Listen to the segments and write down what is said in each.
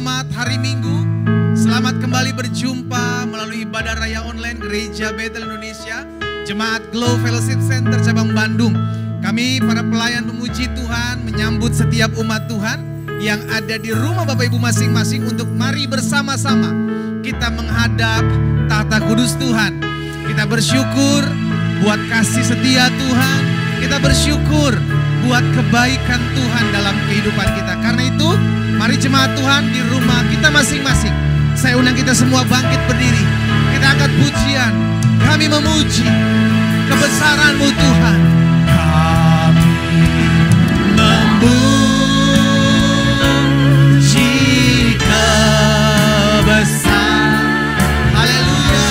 Selamat hari Minggu. Selamat kembali berjumpa melalui ibadah raya online Gereja Bethel Indonesia, Jemaat Glow Fellowship Center cabang Bandung. Kami para pelayan memuji Tuhan, menyambut setiap umat Tuhan yang ada di rumah Bapak Ibu masing-masing untuk mari bersama-sama kita menghadap tahta kudus Tuhan. Kita bersyukur buat kasih setia Tuhan. Kita bersyukur buat kebaikan Tuhan dalam kehidupan kita. Karena itu, mari jemaat Tuhan di rumah kita masing-masing. Saya undang kita semua bangkit berdiri. Kita angkat pujian. Kami memuji kebesaran-Mu Tuhan. Kami memuji kebesaran. Haleluya.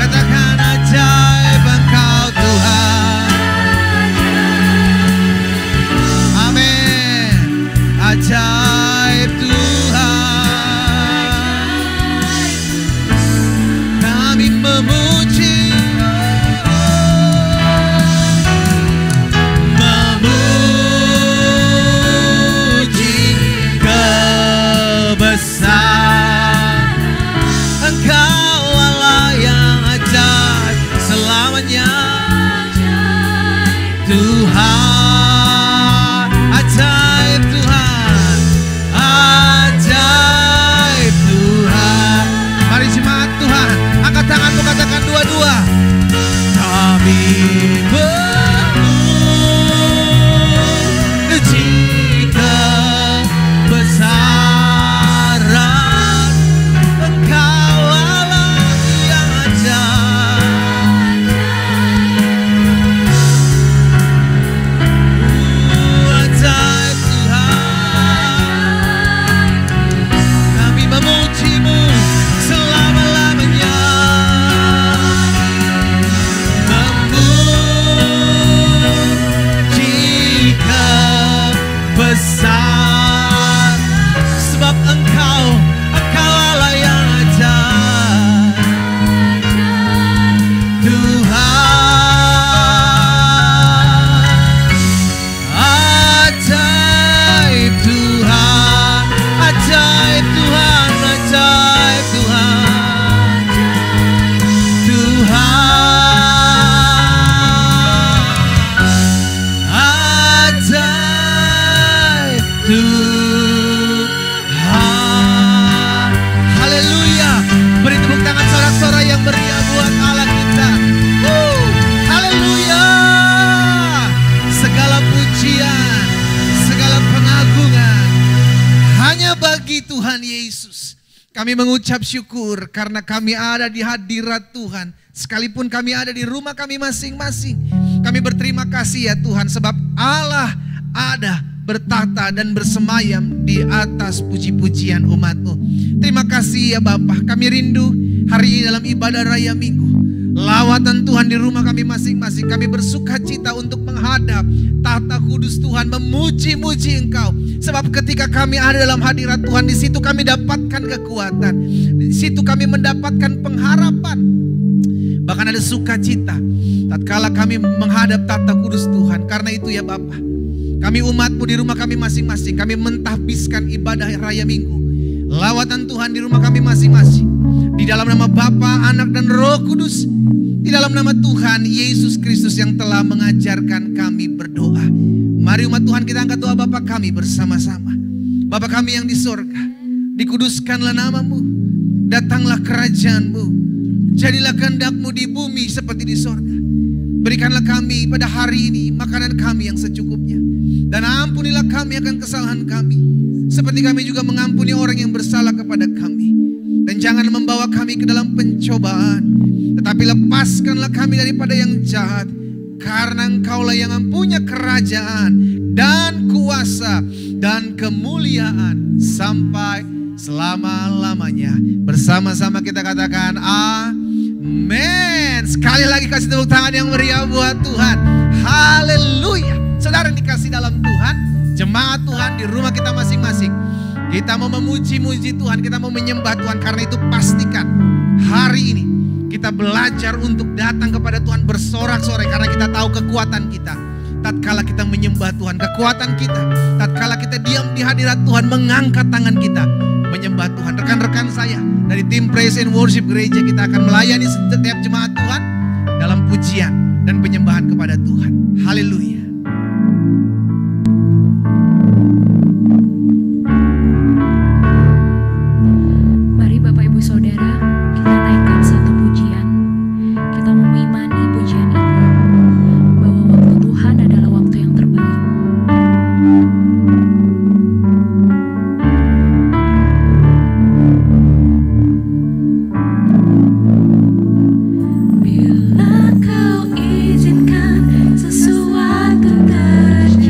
Katakan ajaib Engkau Tuhan. Amin. Ajaib Tuhan. Kami memuji kebesaran. Engkau Allah yang ajaib selamanya. Tuhan, ajaib Tuhan, ajaib Tuhan. Mari jemaat Tuhan, angkat tanganmu, katakan dua-dua. Kami memuji kebesaran. Engkau Allah yang ajaib. Ajaib Tuhan. Kami memuji-Mu selama-lamanya. Memuji kebesaran. Sebab Engkau Allah yang ajaib. Tuhan, ajaib Tuhan, ajaib Tuhan, ajaib Tuhan, Tuhan, ajaib Tuhan. Haleluya. Beri tepuk tangan sorak-sorai yang meriah buat Allah kita. Haleluya. Segala pujian, segala pengagungan hanya bagi Tuhan Yesus. Kami mengucap syukur karena kami ada di hadirat Tuhan. Sekalipun kami ada di rumah kami masing-masing. Kami berterima kasih ya Tuhan, sebab Allah ada bertata dan bersemayam di atas puji-pujian umat-Mu. Terima kasih ya Bapa. Kami rindu hari ini dalam ibadah raya Minggu. Lawatan Tuhan di rumah kami masing-masing. Kami bersuka cita untuk menghadap tahta kudus Tuhan, memuji-muji Engkau. Sebab ketika kami ada dalam hadirat Tuhan, di situ kami dapatkan kekuatan. Di situ kami mendapatkan pengharapan. Bahkan ada sukacita tatkala kami menghadap tahta kudus Tuhan. Karena itu ya Bapa, kami umat-Mu di rumah kami masing-masing, kami mentahbiskan ibadah raya Minggu. Lawatan Tuhan di rumah kami masing-masing. Di dalam nama Bapa, Anak dan Roh Kudus. Di dalam nama Tuhan Yesus Kristus yang telah mengajarkan kami berdoa. Mari umat Tuhan kita angkat doa Bapa kami bersama-sama. Bapa kami yang di sorga, dikuduskanlah nama-Mu. Datanglah kerajaan-Mu. Jadilah kehendak-Mu di bumi seperti di sorga. Berikanlah kami pada hari ini makanan kami yang secukupnya. Dan ampunilah kami akan kesalahan kami, seperti kami juga mengampuni orang yang bersalah kepada kami. Dan jangan membawa kami ke dalam pencobaan, tetapi lepaskanlah kami daripada yang jahat. Karena Engkaulah yang mempunyai kerajaan dan kuasa dan kemuliaan sampai selama-lamanya. Bersama-sama kita katakan amin. Sekali lagi kasih tepuk tangan yang meriah buat Tuhan. Haleluya. Saudara yang dikasih dalam Tuhan, jemaat Tuhan di rumah kita masing-masing, kita mau memuji-muji Tuhan, kita mau menyembah Tuhan. Karena itu pastikan hari ini kita belajar untuk datang kepada Tuhan bersorak-sorai. Karena kita tahu kekuatan kita tatkala kita menyembah Tuhan, kekuatan kita tatkala kita diam di hadirat Tuhan, mengangkat tangan kita, menyembah Tuhan. Rekan-rekan saya dari tim Praise and Worship Gereja, kita akan melayani setiap jemaat Tuhan dalam pujian dan penyembahan kepada Tuhan. Haleluya. Mari Bapak Ibu Saudara, kita naikkan satu pujian. Kita mengimani pujian ini, bahwa waktu Tuhan adalah waktu yang terbaik. Bila Kau izinkan sesuatu terjadi,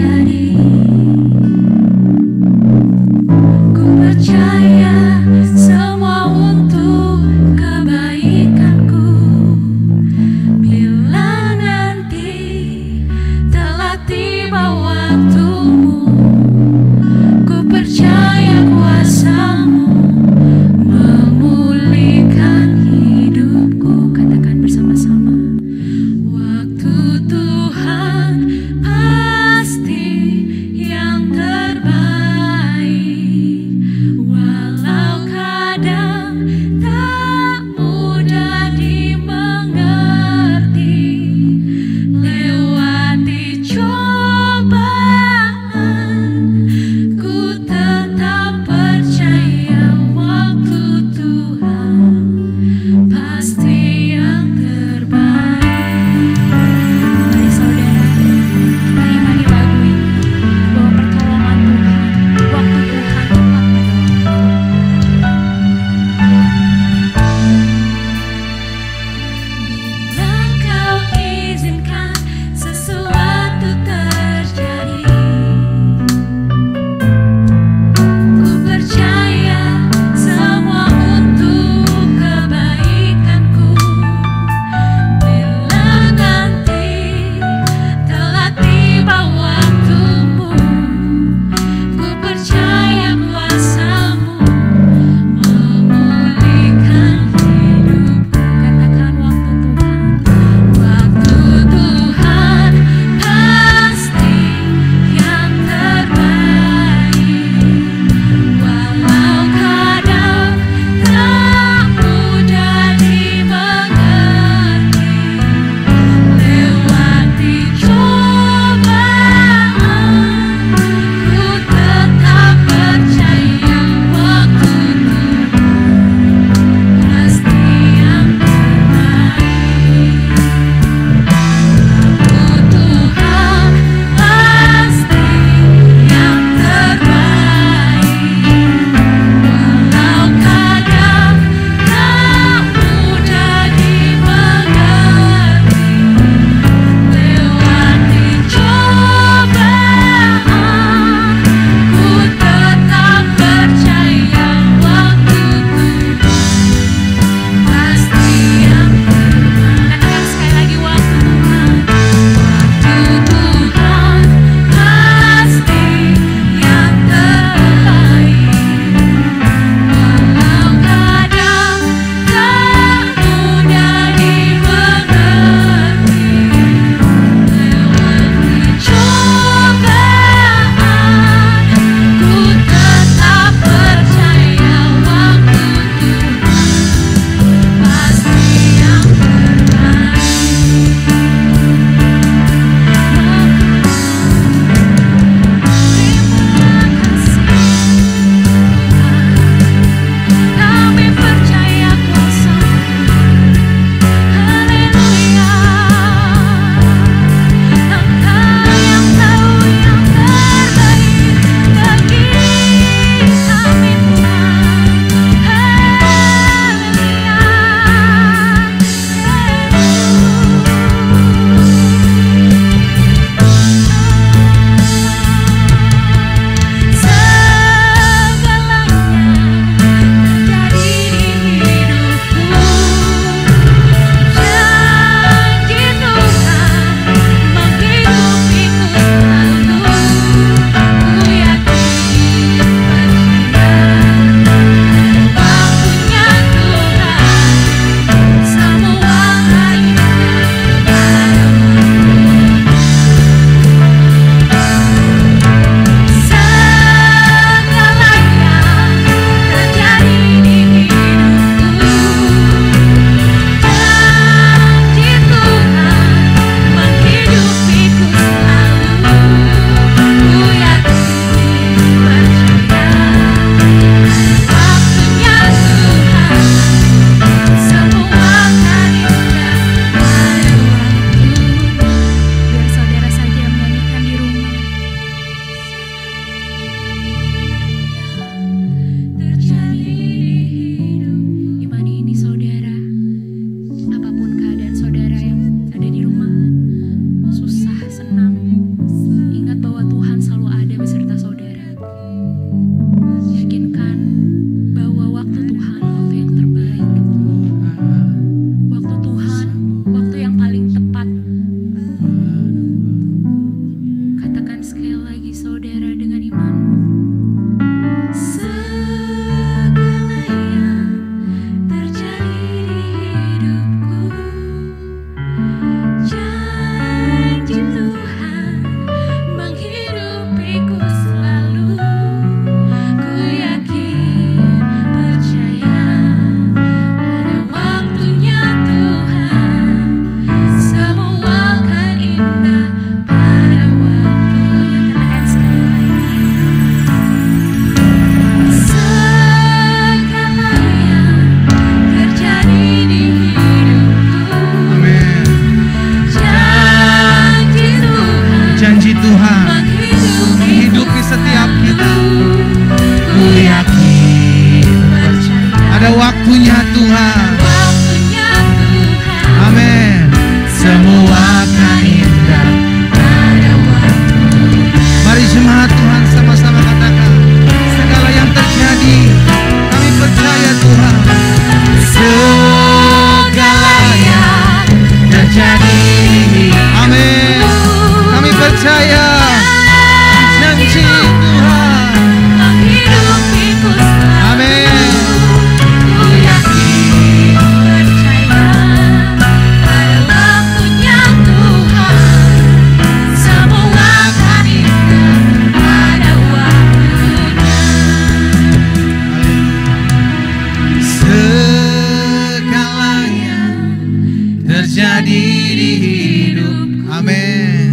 terjadi di hidup. Amin.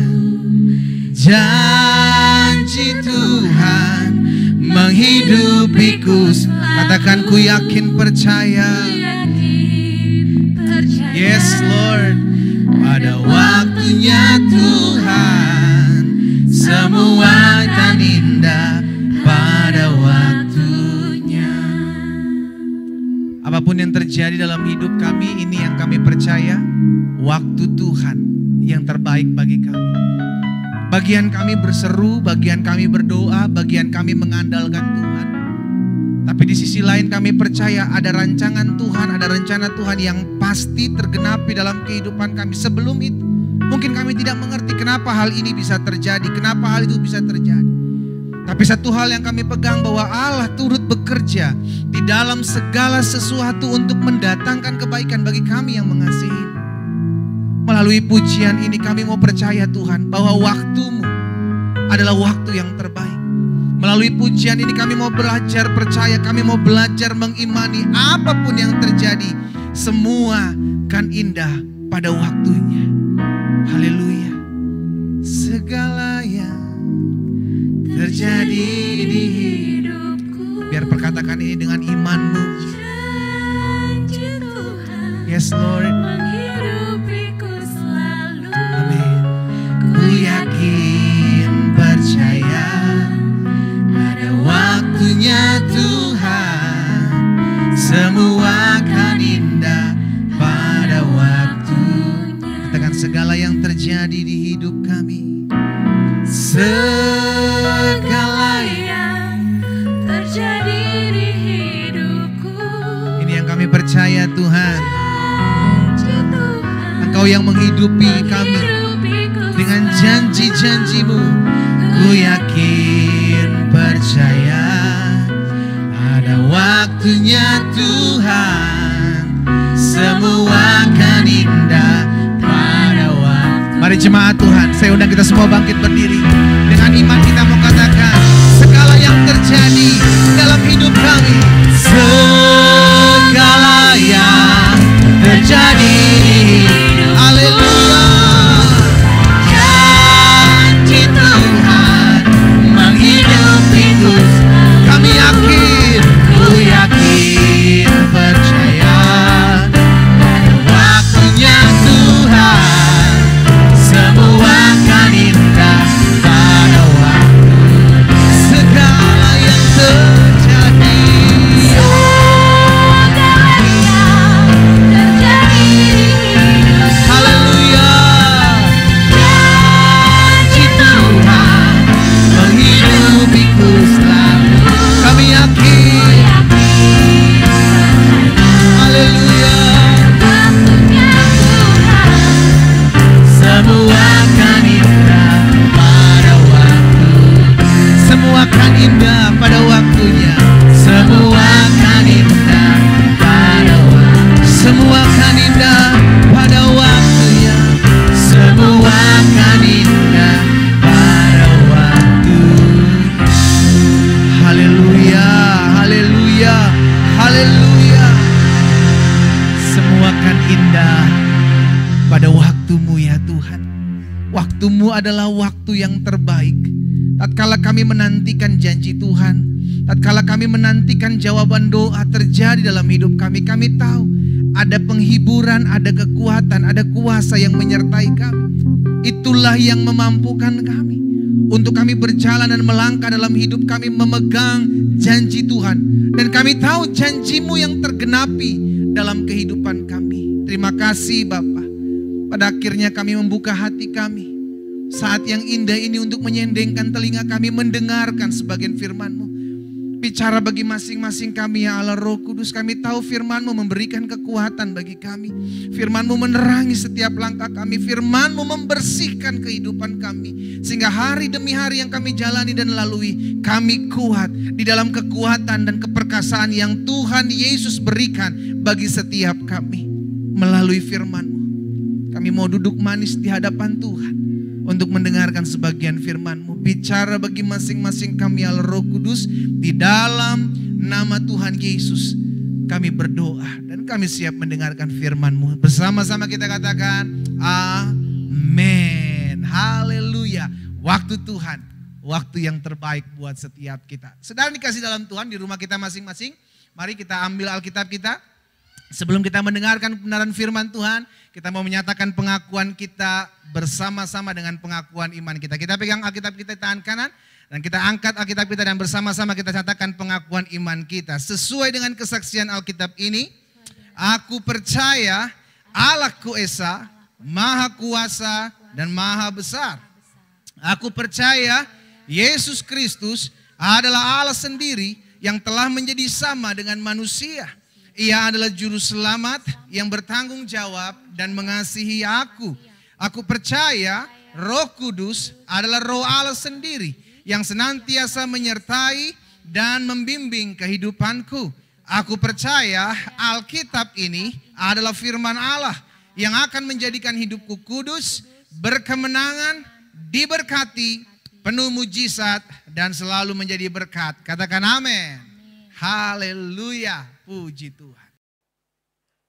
Janji Tuhan menghidupiku. Katakan ku yakin percaya. Yes Lord. Pada waktunya Tuhan semua akan indah pada waktunya. Apapun yang terjadi dalam hidup kami, ini yang kami percaya, waktu Tuhan yang terbaik bagi kami. Bagian kami berseru, bagian kami berdoa, bagian kami mengandalkan Tuhan. Tapi di sisi lain kami percaya ada rancangan Tuhan, ada rencana Tuhan yang pasti tergenapi dalam kehidupan kami. Sebelum itu, mungkin kami tidak mengerti kenapa hal ini bisa terjadi, kenapa hal itu bisa terjadi. Tapi satu hal yang kami pegang bahwa Allah turut bekerja di dalam segala sesuatu untuk mendatangkan kebaikan bagi kami yang mengasihi. Melalui pujian ini kami mau percaya Tuhan bahwa waktu-Mu adalah waktu yang terbaik. Melalui pujian ini kami mau belajar percaya, kami mau belajar mengimani apapun yang terjadi, semua kan indah pada waktunya. Haleluya. Segala yang terjadi di hidupku. Biar perkatakan ini dengan imanmu. Yes Lord. Amin. Ku yakin percaya ada waktunya Tuhan, semua akan indah pada waktunya. Katakan segala yang terjadi di hidup kami, segala yang terjadi di hidupku. Ini yang kami percaya Tuhan. Engkau yang menghidupi kami dengan janji-janji-Mu. Ku yakin percaya ada waktunya Tuhan, semua akan indah pada waktu. Mari jemaat Tuhan, saya undang kita semua bangkit berdiri. Dengan iman kita mau katakan segala yang terjadi dalam hidup kami, segala yang terjadi. Haleluya. Janji Tuhan menghidupiku. Kami yakin, ku yakin percaya pada waktunya Tuhan, semua akan indah pada waktu. Segala yang terjadi, haleluya. Janji Tuhan menghidupiku selalu. Kami yakin, haleluya. Semua akan indah pada waktu. Semua akan indah pada waktunya. Semua akan indah pada waktu. Semua akan indah pada waktunya. Semua akan indah pada waktu. Haleluya, haleluya, haleluya. Semua akan indah pada waktu-Mu ya Tuhan. Waktu-Mu adalah waktu yang terbaik. Tatkala kami menantikan janji Tuhan, tatkala kami menantikan jawaban doa terjadi dalam hidup kami, kami tahu ada penghiburan, ada kekuatan, ada kuasa yang menyertai kami. Itulah yang memampukan kami untuk kami berjalan dan melangkah dalam hidup kami, memegang janji Tuhan. Dan kami tahu janji-Mu yang tergenapi dalam kehidupan kami. Terima kasih Bapa. Pada akhirnya kami membuka hati kami saat yang indah ini untuk menyendengkan telinga kami, mendengarkan sebagian firman-Mu. Bicara bagi masing-masing kami ya Allah Roh Kudus. Kami tahu firman-Mu memberikan kekuatan bagi kami. Firman-Mu menerangi setiap langkah kami. Firman-Mu membersihkan kehidupan kami. Sehingga hari demi hari yang kami jalani dan lalui, kami kuat di dalam kekuatan dan keperkasaan yang Tuhan Yesus berikan bagi setiap kami. Melalui firman-Mu, kami mau duduk manis di hadapan Tuhan untuk mendengarkan sebagian firman-Mu. Bicara bagi masing-masing kami Allah Roh Kudus, di dalam nama Tuhan Yesus kami berdoa dan kami siap mendengarkan firman-Mu. Bersama-sama kita katakan, amin. Haleluya. Waktu Tuhan, waktu yang terbaik buat setiap kita. Saudara dikasih dalam Tuhan di rumah kita masing-masing, mari kita ambil Alkitab kita. Sebelum kita mendengarkan kebenaran firman Tuhan, kita mau menyatakan pengakuan kita bersama-sama dengan pengakuan iman kita. Kita pegang Alkitab kita di tangan kanan dan kita angkat Alkitab kita dan bersama-sama kita katakan pengakuan iman kita. Sesuai dengan kesaksian Alkitab ini, aku percaya Allahku Esa, Maha Kuasa dan Maha Besar. Aku percaya Yesus Kristus adalah Allah sendiri yang telah menjadi sama dengan manusia. Ia adalah juru selamat yang bertanggung jawab dan mengasihi aku. Aku percaya Roh Kudus adalah Roh Allah sendiri yang senantiasa menyertai dan membimbing kehidupanku. Aku percaya Alkitab ini adalah firman Allah yang akan menjadikan hidupku kudus, berkemenangan, diberkati, penuh mujizat dan selalu menjadi berkat. Katakan amin. Haleluya. Puji Tuhan.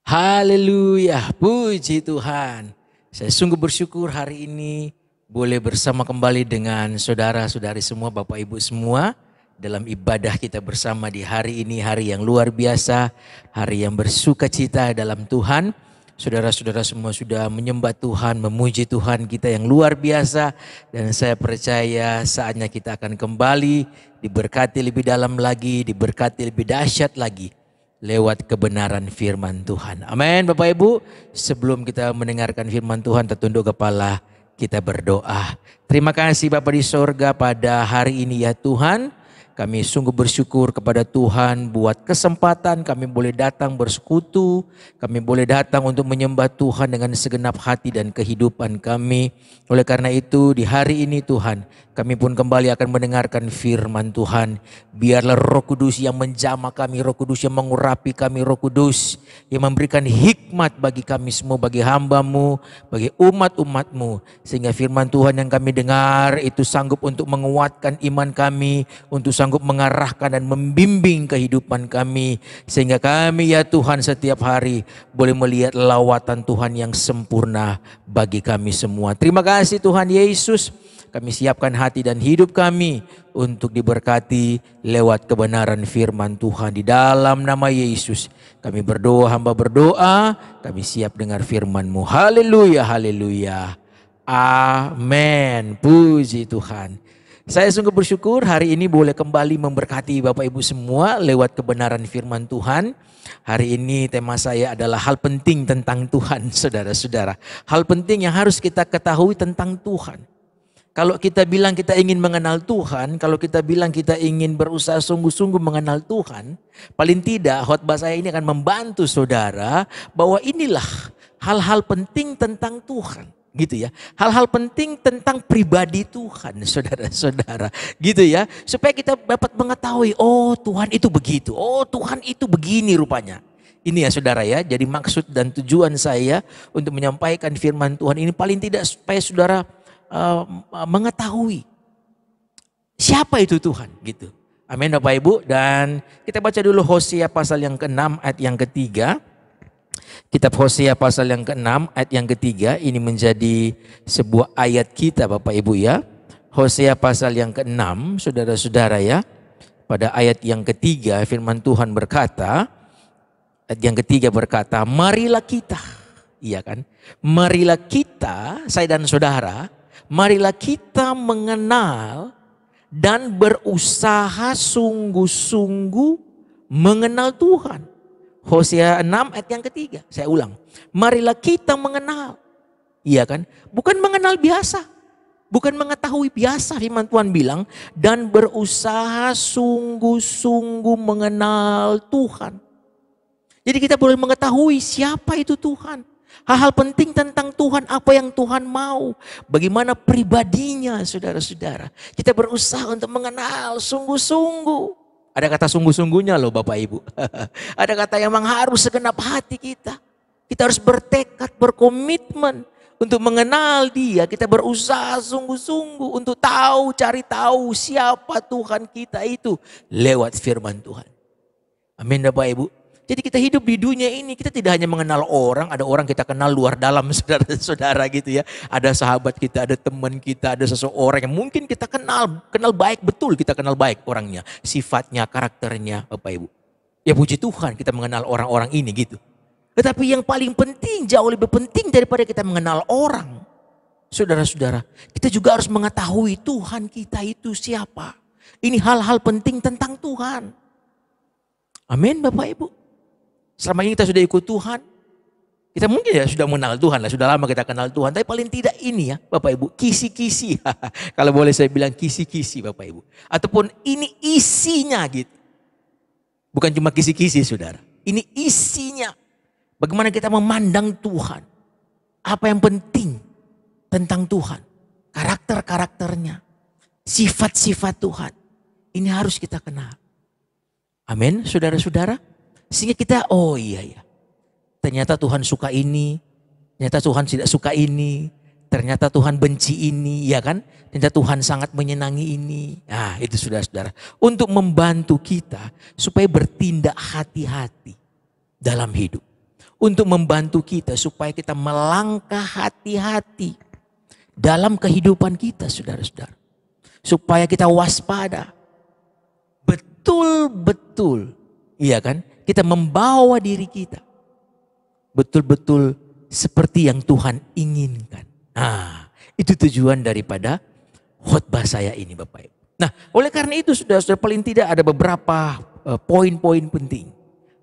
Haleluya, puji Tuhan. Saya sungguh bersyukur hari ini boleh bersama kembali dengan saudara-saudari semua, Bapak Ibu semua. Dalam ibadah kita bersama di hari ini, hari yang luar biasa. Hari yang bersuka cita dalam Tuhan. Saudara-saudara semua sudah menyembah Tuhan, memuji Tuhan kita yang luar biasa. Dan saya percaya saatnya kita akan kembali diberkati lebih dalam lagi, diberkati lebih dahsyat lagi lewat kebenaran firman Tuhan. Amin Bapak Ibu. Sebelum kita mendengarkan firman Tuhan, tertunduk kepala, kita berdoa. Terima kasih Bapa di sorga pada hari ini ya Tuhan. Kami sungguh bersyukur kepada Tuhan buat kesempatan kami boleh datang bersekutu. Kami boleh datang untuk menyembah Tuhan dengan segenap hati dan kehidupan kami. Oleh karena itu di hari ini Tuhan, kami pun kembali akan mendengarkan firman Tuhan. Biarlah Roh Kudus yang menjamah kami, Roh Kudus yang mengurapi kami, Roh Kudus yang memberikan hikmat bagi kami semua, bagi hamba-Mu, bagi umat-umat-Mu. Sehingga firman Tuhan yang kami dengar itu sanggup untuk menguatkan iman kami, untuk sanggup mengarahkan dan membimbing kehidupan kami. Sehingga kami ya Tuhan setiap hari boleh melihat lawatan Tuhan yang sempurna bagi kami semua. Terima kasih Tuhan Yesus. Kami siapkan hati dan hidup kami untuk diberkati lewat kebenaran firman Tuhan. Di dalam nama Yesus kami berdoa, hamba berdoa, kami siap dengar firman-Mu. Haleluya, haleluya. Amin. Puji Tuhan. Saya sungguh bersyukur hari ini boleh kembali memberkati Bapak Ibu semua lewat kebenaran firman Tuhan. Hari ini tema saya adalah hal penting tentang Tuhan, saudara-saudara. Hal penting yang harus kita ketahui tentang Tuhan. Kalau kita bilang kita ingin mengenal Tuhan, kalau kita bilang kita ingin berusaha sungguh-sungguh mengenal Tuhan, paling tidak khotbah saya ini akan membantu saudara bahwa inilah hal-hal penting tentang Tuhan. Gitu ya, hal-hal penting tentang pribadi Tuhan, saudara-saudara, gitu ya, supaya kita dapat mengetahui, oh Tuhan itu begitu, oh Tuhan itu begini rupanya. Ini ya saudara ya, jadi maksud dan tujuan saya untuk menyampaikan firman Tuhan ini paling tidak supaya saudara mengetahui siapa itu Tuhan, gitu. Amin Bapak Ibu. Dan kita baca dulu Hosea pasal yang ke-6 ayat yang ketiga. Kitab Hosea pasal yang ke-6 ayat yang ketiga, ini menjadi sebuah ayat kita Bapak Ibu ya. Hosea pasal yang ke-6, saudara-saudara ya. Pada ayat yang ketiga firman Tuhan berkata, ayat yang ketiga berkata, marilah kita, iya kan? Marilah kita, saya dan saudara, marilah kita mengenal dan berusaha sungguh-sungguh mengenal Tuhan. Hosea 6 ayat yang ketiga. Saya ulang. Marilah kita mengenal. Iya kan? Bukan mengenal biasa. Bukan mengetahui biasa. Firman Tuhan bilang. Dan berusaha sungguh-sungguh mengenal Tuhan. Jadi kita boleh mengetahui siapa itu Tuhan. Hal-hal penting tentang Tuhan. Apa yang Tuhan mau. Bagaimana pribadinya saudara-saudara. Kita berusaha untuk mengenal sungguh-sungguh. Ada kata sungguh-sungguhnya loh Bapak Ibu. Ada kata yang memang harus segenap hati kita. Kita harus bertekad, berkomitmen untuk mengenal Dia. Kita berusaha sungguh-sungguh untuk tahu, cari tahu siapa Tuhan kita itu lewat firman Tuhan. Amin Bapak Ibu. Jadi kita hidup di dunia ini, kita tidak hanya mengenal orang, ada orang kita kenal luar dalam saudara-saudara gitu ya. Ada sahabat kita, ada teman kita, ada seseorang yang mungkin kita kenal baik, betul kita kenal baik orangnya. Sifatnya, karakternya, Bapak Ibu. Ya puji Tuhan kita mengenal orang-orang ini gitu. Tetapi yang paling penting, jauh lebih penting daripada kita mengenal orang. Saudara-saudara, kita juga harus mengetahui Tuhan kita itu siapa. Ini hal-hal penting tentang Tuhan. Amin Bapak Ibu. Selama ini kita sudah ikut Tuhan. Kita mungkin ya sudah mengenal Tuhan lah. Sudah lama kita kenal Tuhan. Tapi paling tidak ini ya Bapak Ibu. Kisi-kisi. Kalau boleh saya bilang kisi-kisi Bapak Ibu. Ataupun ini isinya gitu. Bukan cuma kisi-kisi saudara. Ini isinya. Bagaimana kita memandang Tuhan. Apa yang penting tentang Tuhan. Karakter-karakternya. Sifat-sifat Tuhan. Ini harus kita kenal. Amin saudara-saudara. Sehingga kita oh iya. Ternyata Tuhan suka ini. Ternyata Tuhan tidak suka ini. Ternyata Tuhan benci ini. Ya kan. Ternyata Tuhan sangat menyenangi ini. Nah itu saudara-saudara. Untuk membantu kita supaya bertindak hati-hati dalam hidup. Untuk membantu kita supaya kita melangkah hati-hati dalam kehidupan kita saudara-saudara. Supaya kita waspada. Betul-betul. Iya kan? Kita membawa diri kita. Betul-betul seperti yang Tuhan inginkan. Nah itu tujuan daripada khotbah saya ini Bapak Ibu. Nah oleh karena itu sudah paling tidak ada beberapa poin-poin penting.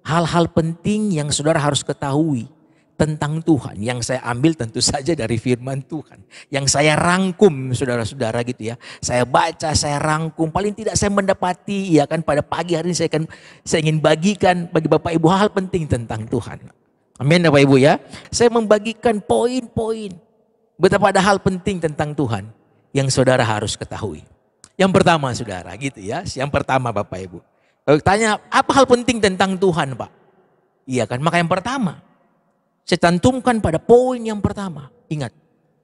Hal-hal penting yang saudara harus ketahui tentang Tuhan. Yang saya ambil tentu saja dari firman Tuhan. Yang saya rangkum saudara-saudara gitu ya. Saya baca, saya rangkum. Paling tidak saya mendapati ya kan pada pagi hari ini saya ingin bagikan bagi Bapak Ibu hal penting tentang Tuhan. Amin Bapak Ibu ya. Saya membagikan poin-poin. Betapa ada hal penting tentang Tuhan yang saudara harus ketahui. Yang pertama saudara gitu ya. Yang pertama Bapak Ibu. Tanya apa hal penting tentang Tuhan Pak? Iya kan maka yang pertama. Saya cantumkan pada poin yang pertama. Ingat,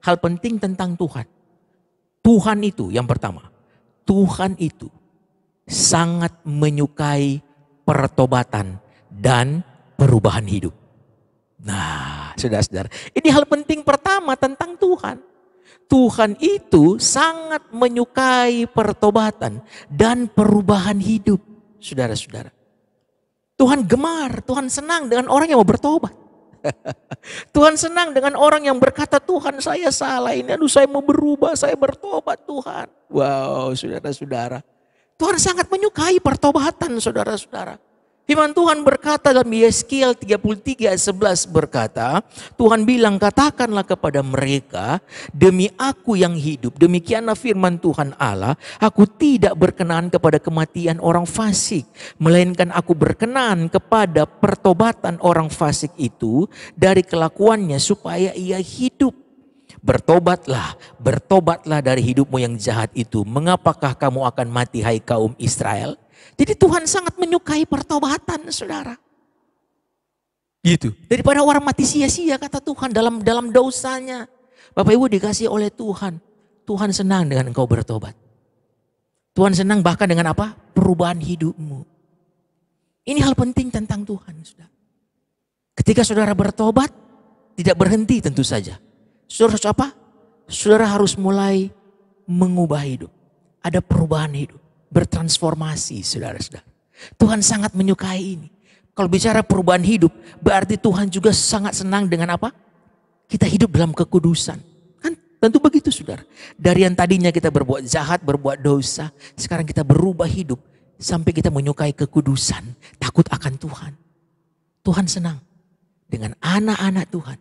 hal penting tentang Tuhan. Tuhan itu yang pertama. Tuhan itu sangat menyukai pertobatan dan perubahan hidup. Nah, saudara-saudara. Ini hal penting pertama tentang Tuhan. Tuhan itu sangat menyukai pertobatan dan perubahan hidup. Saudara-saudara. Tuhan gemar, Tuhan senang dengan orang yang mau bertobat. Tuhan senang dengan orang yang berkata Tuhan saya salah ini. Aduh saya mau berubah, saya bertobat Tuhan. Wow saudara-saudara. Tuhan sangat menyukai pertobatan saudara-saudara. Firman Tuhan berkata dalam Yeskiel 33 ayat 11 berkata. Tuhan bilang katakanlah kepada mereka. Demi aku yang hidup. Demikianlah firman Tuhan Allah. Aku tidak berkenan kepada kematian orang fasik. Melainkan aku berkenan kepada pertobatan orang fasik itu. Dari kelakuannya supaya ia hidup. Bertobatlah dari hidupmu yang jahat itu. Mengapakah kamu akan mati hai kaum Israel? Jadi Tuhan sangat menyukai pertobatan saudara. Gitu. Daripada orang mati sia-sia kata Tuhan dalam dosanya. Bapak Ibu dikasih oleh Tuhan. Tuhan senang dengan engkau bertobat. Tuhan senang bahkan dengan apa? Perubahan hidupmu. Ini hal penting tentang Tuhan. Saudara. Ketika saudara bertobat. Tidak berhenti tentu saja. Saudara harus apa? Saudara harus mulai mengubah hidup. Ada perubahan hidup. Bertransformasi saudara-saudara. Tuhan sangat menyukai ini. Kalau bicara perubahan hidup berarti Tuhan juga sangat senang dengan apa? Kita hidup dalam kekudusan. Kan tentu begitu saudara. Dari yang tadinya kita berbuat jahat, berbuat dosa. Sekarang kita berubah hidup. Sampai kita menyukai kekudusan. Takut akan Tuhan. Tuhan senang dengan anak-anak Tuhan.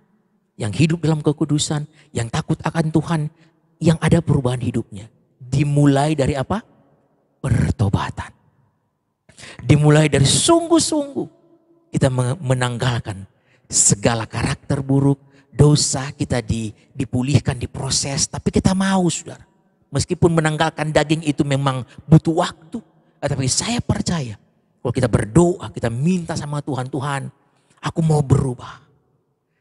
Yang hidup dalam kekudusan. Yang takut akan Tuhan. Yang ada perubahan hidupnya. Dimulai dari apa? Pertobatan. Dimulai dari sungguh-sungguh kita menanggalkan segala karakter buruk, dosa kita dipulihkan, diproses, tapi kita mau saudara. Meskipun menanggalkan daging itu memang butuh waktu, tapi saya percaya kalau kita berdoa, kita minta sama Tuhan, Tuhan, aku mau berubah.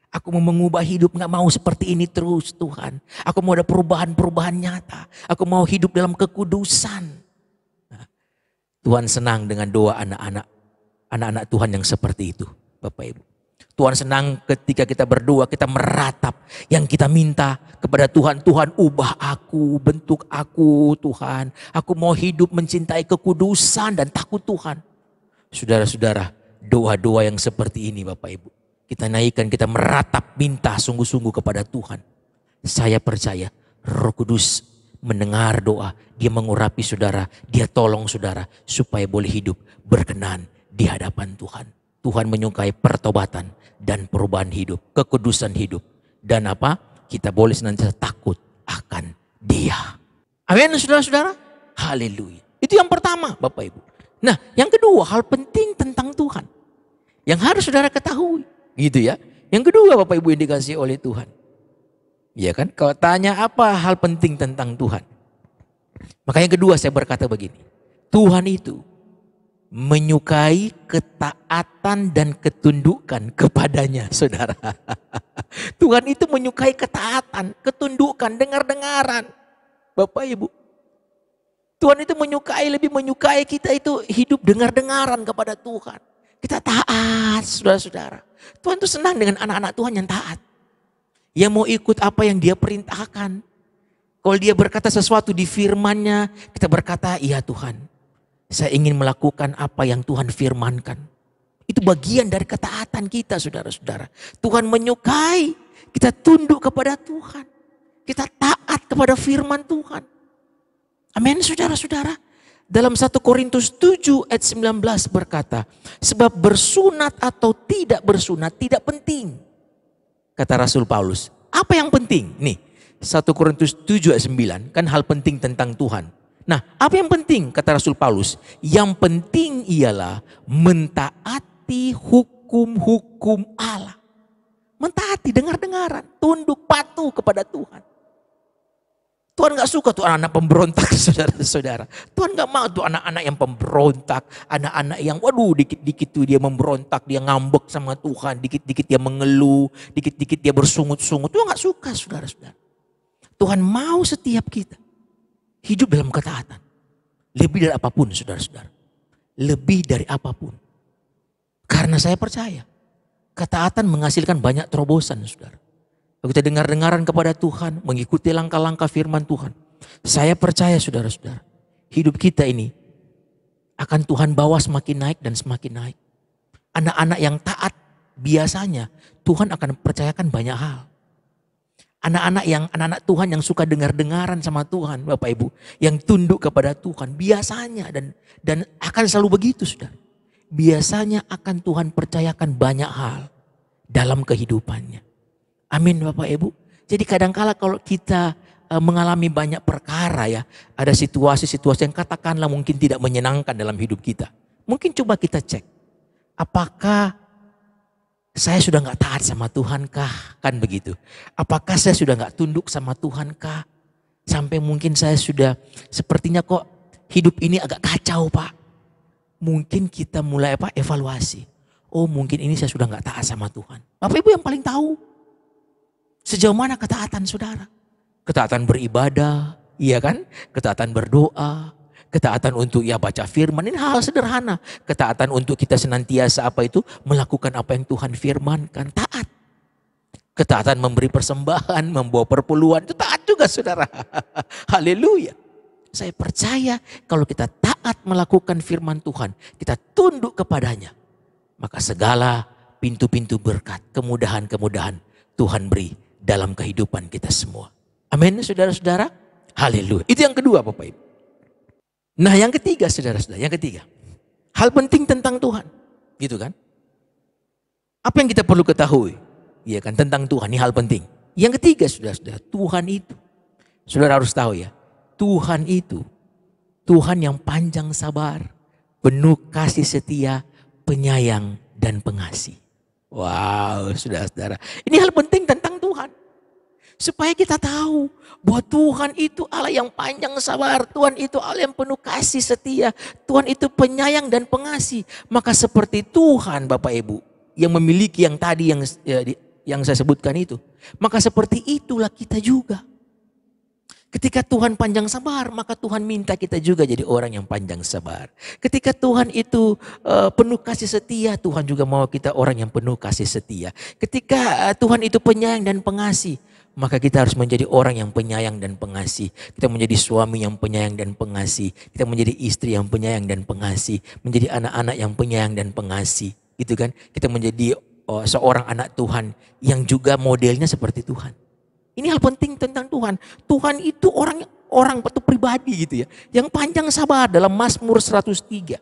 Aku mau mengubah hidup, gak mau seperti ini terus Tuhan. Aku mau ada perubahan-perubahan nyata. Aku mau hidup dalam kekudusan. Tuhan senang dengan doa anak-anak anak-anak Tuhan yang seperti itu, Bapak Ibu. Tuhan senang ketika kita berdoa, kita meratap yang kita minta kepada Tuhan. Tuhan, ubah aku, bentuk aku Tuhan. Aku mau hidup mencintai kekudusan dan takut Tuhan. Saudara-saudara, doa-doa yang seperti ini Bapak Ibu, kita naikkan, kita meratap, minta sungguh-sungguh kepada Tuhan. Saya percaya Roh Kudus mendengar doa, dia mengurapi saudara, dia tolong saudara supaya boleh hidup berkenan di hadapan Tuhan. Tuhan menyukai pertobatan dan perubahan hidup, kekudusan hidup. Dan apa? Kita boleh senantiasa takut akan Dia. Amin saudara-saudara? Haleluya. Itu yang pertama Bapak Ibu. Nah yang kedua, hal penting tentang Tuhan yang harus saudara ketahui. Gitu ya. Yang kedua Bapak Ibu yang dikasihi oleh Tuhan. Ya kan? Kalau tanya apa hal penting tentang Tuhan. Maka yang kedua saya berkata begini. Tuhan itu menyukai ketaatan dan ketundukan kepadanya, saudara. Tuhan itu menyukai ketaatan, ketundukan, dengar-dengaran. Bapak Ibu. Tuhan itu lebih menyukai kita itu hidup dengar-dengaran kepada Tuhan. Kita taat, saudara-saudara. Tuhan itu senang dengan anak-anak Tuhan yang taat. Yang mau ikut apa yang Dia perintahkan. Kalau Dia berkata sesuatu di firman-Nya, kita berkata, iya Tuhan. Saya ingin melakukan apa yang Tuhan firmankan. Itu bagian dari ketaatan kita saudara-saudara. Tuhan menyukai kita tunduk kepada Tuhan. Kita taat kepada firman Tuhan. Amin saudara-saudara. Dalam 1 Korintus 7 ayat 19 berkata. Sebab bersunat atau tidak bersunat tidak penting. Kata Rasul Paulus. Apa yang penting? Nih 1 Korintus 7 ayat 9 kan hal penting tentang Tuhan. Nah, apa yang penting kata Rasul Paulus? Yang penting ialah mentaati hukum-hukum Allah. Mentaati, dengar-dengaran, tunduk, patuh kepada Tuhan. Tuhan gak suka tuh anak-anak pemberontak saudara-saudara. Tuhan gak mau tuh anak-anak yang pemberontak. Anak-anak yang waduh dikit-dikit tuh dia memberontak, dia ngambek sama Tuhan. Dikit-dikit dia mengeluh, dikit-dikit dia bersungut-sungut. Tuhan gak suka saudara-saudara. Tuhan mau setiap kita hidup dalam ketaatan. Lebih dari apapun saudara-saudara. Lebih dari apapun. Karena saya percaya. Ketaatan menghasilkan banyak terobosan saudara. Kalau kita dengar-dengaran kepada Tuhan. Mengikuti langkah-langkah firman Tuhan. Saya percaya saudara-saudara. Hidup kita ini. Akan Tuhan bawa semakin naik dan semakin naik. Anak-anak yang taat. Biasanya Tuhan akan percayakan banyak hal. Anak-anak Tuhan yang suka dengar-dengaran sama Tuhan Bapak Ibu. Yang tunduk kepada Tuhan biasanya dan akan selalu begitu saudara. Biasanya akan Tuhan percayakan banyak hal dalam kehidupannya. Amin Bapak Ibu. Jadi kadangkala kalau kita mengalami banyak perkara ya. Ada situasi-situasi yang katakanlah mungkin tidak menyenangkan dalam hidup kita. Mungkin coba kita cek. Apakah saya sudah gak taat sama Tuhan kah? Kan begitu. Apakah saya sudah gak tunduk sama Tuhan kah? Sampai mungkin saya sudah sepertinya kok hidup ini agak kacau Pak. Mungkin kita mulai evaluasi. Oh mungkin ini saya sudah gak taat sama Tuhan. Bapak Ibu yang paling tahu. Sejauh mana ketaatan saudara? Ketaatan beribadah, iya kan? Ketaatan berdoa. Ketaatan untuk baca firman, ini hal sederhana. Ketaatan untuk kita senantiasa melakukan apa yang Tuhan firmankan, taat. Ketaatan memberi persembahan, membawa perpuluhan, itu taat juga saudara. Haleluya. Saya percaya kalau kita taat melakukan firman Tuhan, kita tunduk kepadanya. Maka segala pintu-pintu berkat, kemudahan-kemudahan Tuhan beri dalam kehidupan kita semua. Amin saudara-saudara. Haleluya. Itu yang kedua Bapak Ibu. Nah yang ketiga saudara-saudara, yang ketiga. Hal penting tentang Tuhan. Gitu kan. Apa yang kita perlu ketahui? Iya kan, tentang Tuhan, ini hal penting. Yang ketiga saudara-saudara, Tuhan itu. Saudara harus tahu ya, Tuhan itu. Tuhan yang panjang sabar, penuh kasih setia, penyayang dan pengasih. Wow saudara-saudara, ini hal penting tentang Tuhan. Supaya kita tahu bahwa Tuhan itu Allah yang panjang sabar. Tuhan itu Allah yang penuh kasih setia. Tuhan itu penyayang dan pengasih. Maka seperti Tuhan Bapak Ibu yang memiliki yang tadi yang saya sebutkan itu. Maka seperti itulah kita juga. Ketika Tuhan panjang sabar, maka Tuhan minta kita juga jadi orang yang panjang sabar. Ketika Tuhan itu penuh kasih setia, Tuhan juga mau kita orang yang penuh kasih setia. Ketika Tuhan itu penyayang dan pengasih, maka kita harus menjadi orang yang penyayang dan pengasih. Kita menjadi suami yang penyayang dan pengasih. Kita menjadi istri yang penyayang dan pengasih. Menjadi anak-anak yang penyayang dan pengasih. Gitu kan? Kita menjadi seorang anak Tuhan yang juga modelnya seperti Tuhan. Ini hal penting tentang Tuhan. Tuhan itu orang itu pribadi gitu ya. Yang panjang sabar dalam Mazmur 103.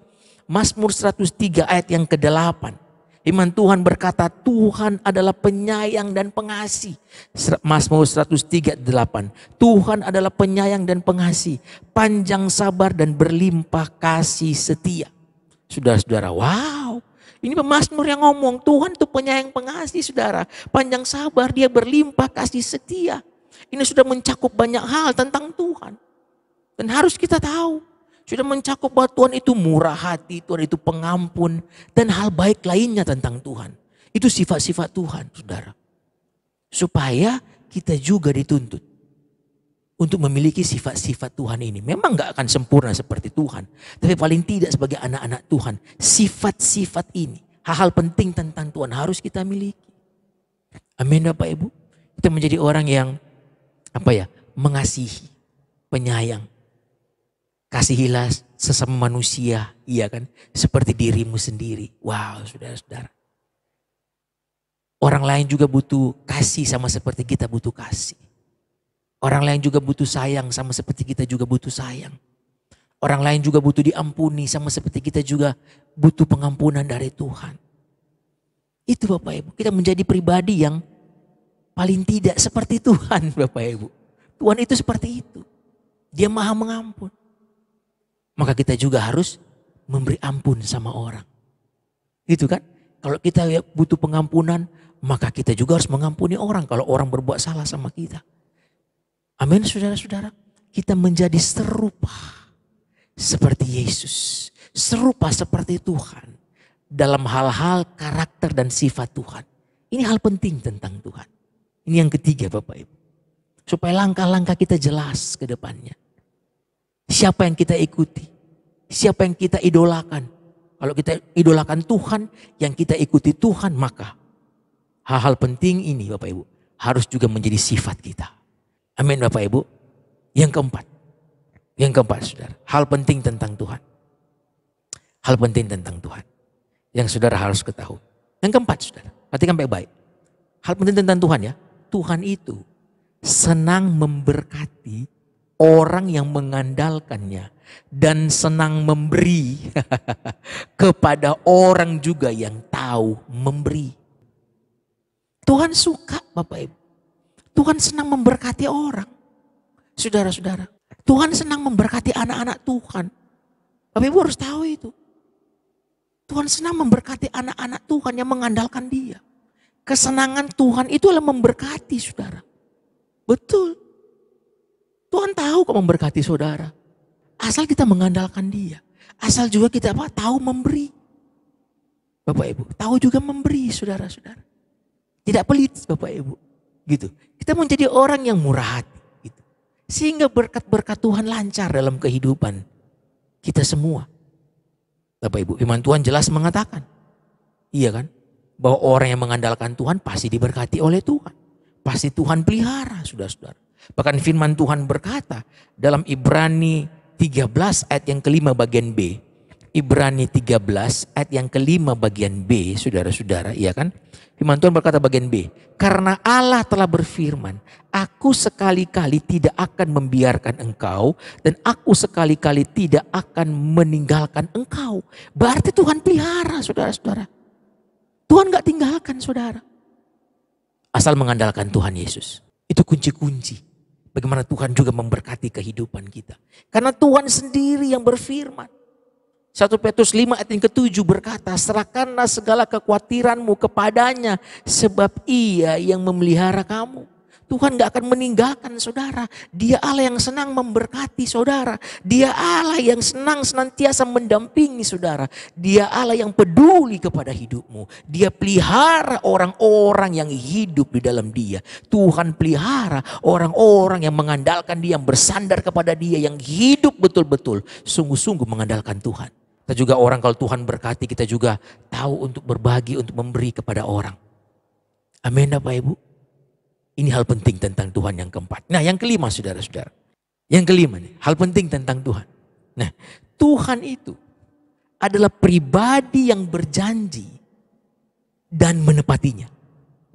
Mazmur 103 ayat yang ke-8. Firman Tuhan berkata, Tuhan adalah penyayang dan pengasih. Mazmur 103:8. Tuhan adalah penyayang dan pengasih, panjang sabar dan berlimpah kasih setia. Saudara-saudara, wow. Ini pemazmur yang ngomong, Tuhan itu penyayang pengasih saudara. Panjang sabar, dia berlimpah kasih setia. Ini sudah mencakup banyak hal tentang Tuhan. Dan harus kita tahu. Sudah mencakup bahwa Tuhan itu murah hati, Tuhan itu pengampun. Dan hal baik lainnya tentang Tuhan. Itu sifat-sifat Tuhan saudara. Supaya kita juga dituntut. Untuk memiliki sifat-sifat Tuhan ini. Memang gak akan sempurna seperti Tuhan. Tapi paling tidak sebagai anak-anak Tuhan. Sifat-sifat ini. Hal-hal penting tentang Tuhan harus kita miliki. Amin Bapak Ibu. Kita menjadi orang yang mengasihi. Penyayang. Kasihilah sesama manusia. Iya kan. Seperti dirimu sendiri. Wow saudara-saudara. Orang lain juga butuh kasih sama seperti kita butuh kasih. Orang lain juga butuh sayang sama seperti kita juga butuh sayang. Orang lain juga butuh diampuni sama seperti kita juga butuh pengampunan dari Tuhan. Itu Bapak Ibu. Kita menjadi pribadi yang paling tidak seperti Tuhan Bapak Ibu. Tuhan itu seperti itu. Dia maha mengampun. Maka kita juga harus memberi ampun sama orang. Gitu kan? Kalau kita butuh pengampunan, maka kita juga harus mengampuni orang kalau orang berbuat salah sama kita. Amin saudara-saudara. Kita menjadi serupa seperti Yesus. Serupa seperti Tuhan. Dalam hal-hal karakter dan sifat Tuhan. Ini hal penting tentang Tuhan. Ini yang ketiga Bapak Ibu. Supaya langkah-langkah kita jelas ke depannya. Siapa yang kita ikuti. Siapa yang kita idolakan. Kalau kita idolakan Tuhan, yang kita ikuti Tuhan, maka hal-hal penting ini Bapak Ibu harus juga menjadi sifat kita. Amin Bapak Ibu. Yang keempat saudara. Hal penting tentang Tuhan. Hal penting tentang Tuhan. Yang saudara harus ketahui. Yang keempat saudara. Perhatikan baik-baik. Hal penting tentang Tuhan ya. Tuhan itu senang memberkati orang yang mengandalkannya. Dan senang memberi kepada orang juga yang tahu memberi. Tuhan suka Bapak Ibu. Tuhan senang memberkati orang. Saudara-saudara. Tuhan senang memberkati anak-anak Tuhan. Bapak Ibu harus tahu itu. Tuhan senang memberkati anak-anak Tuhan yang mengandalkan Dia. Kesenangan Tuhan itu adalah memberkati saudara. Betul. Tuhan tahu kok memberkati saudara. Asal kita mengandalkan Dia. Asal juga kita tahu memberi. Bapak Ibu. Tahu juga memberi saudara-saudara. Tidak pelit Bapak Ibu. Gitu. Kita menjadi orang yang murah hati. Gitu. Sehingga berkat-berkat Tuhan lancar dalam kehidupan kita semua. Bapak Ibu, firman Tuhan jelas mengatakan. Iya kan? Bahwa orang yang mengandalkan Tuhan pasti diberkati oleh Tuhan. Pasti Tuhan pelihara saudara-saudara. Bahkan firman Tuhan berkata dalam Ibrani 13 ayat yang kelima bagian B. Ibrani 13 ayat yang kelima bagian B saudara-saudara. Iya kan? Firman Tuhan berkata bagian B. Karena Allah telah berfirman, aku sekali-kali tidak akan membiarkan engkau dan aku sekali-kali tidak akan meninggalkan engkau. Berarti Tuhan pelihara saudara-saudara. Tuhan gak tinggalkan saudara. Asal mengandalkan Tuhan Yesus. Itu kunci-kunci. Bagaimana Tuhan juga memberkati kehidupan kita. Karena Tuhan sendiri yang berfirman. 1 Petrus 5 ayat yang ke-7 berkata, serahkanlah segala kekhawatiranmu kepadanya sebab Ia yang memelihara kamu. Tuhan gak akan meninggalkan saudara. Dia Allah yang senang memberkati saudara. Dia Allah yang senang senantiasa mendampingi saudara. Dia Allah yang peduli kepada hidupmu. Dia pelihara orang-orang yang hidup di dalam dia. Tuhan pelihara orang-orang yang mengandalkan dia, yang bersandar kepada dia, yang hidup betul-betul sungguh-sungguh mengandalkan Tuhan. Kita juga orang kalau Tuhan berkati, kita juga tahu untuk berbagi, untuk memberi kepada orang. Amin Bapak Ibu. Ini hal penting tentang Tuhan yang keempat. Nah yang kelima saudara-saudara. Yang kelima nih, hal penting tentang Tuhan. Nah Tuhan itu adalah pribadi yang berjanji dan menepatinya.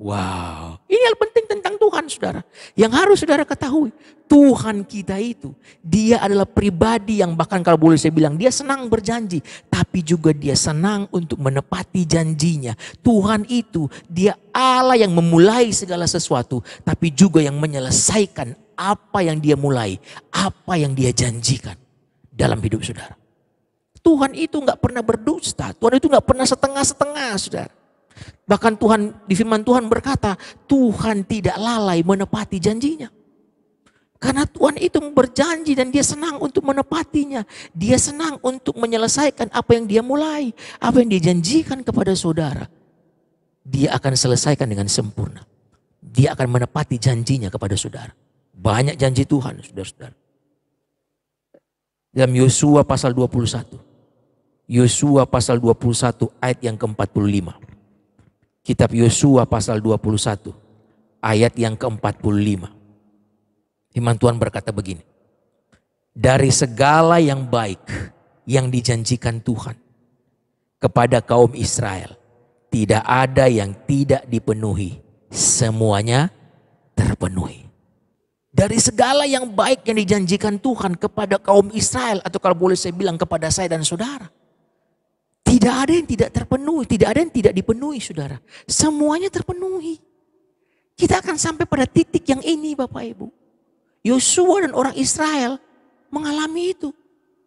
Wow, ini hal penting tentang Tuhan saudara. Yang harus saudara ketahui, Tuhan kita itu, dia adalah pribadi yang bahkan kalau boleh saya bilang, dia senang berjanji. Tapi juga dia senang untuk menepati janjinya. Tuhan itu, dia Allah yang memulai segala sesuatu. Tapi juga yang menyelesaikan apa yang dia mulai. Apa yang dia janjikan dalam hidup saudara. Tuhan itu gak pernah berdusta. Tuhan itu gak pernah setengah-setengah saudara. Bahkan Tuhan di firman Tuhan berkata, Tuhan tidak lalai menepati janjinya. Karena Tuhan itu berjanji dan dia senang untuk menepatinya. Dia senang untuk menyelesaikan apa yang dia mulai. Apa yang dia janjikan kepada saudara. Dia akan selesaikan dengan sempurna. Dia akan menepati janjinya kepada saudara. Banyak janji Tuhan saudara-saudara. Dalam Yosua pasal 21. Yosua pasal 21 ayat yang ke-45. Kitab Yosua pasal 21 ayat yang ke-45. Firman Tuhan berkata begini. Dari segala yang baik yang dijanjikan Tuhan kepada kaum Israel, tidak ada yang tidak dipenuhi. Semuanya terpenuhi. Dari segala yang baik yang dijanjikan Tuhan kepada kaum Israel, atau kalau boleh saya bilang kepada saya dan saudara, tidak ada yang tidak terpenuhi, tidak ada yang tidak dipenuhi saudara. Semuanya terpenuhi. Kita akan sampai pada titik yang ini Bapak Ibu. Yosua dan orang Israel mengalami itu.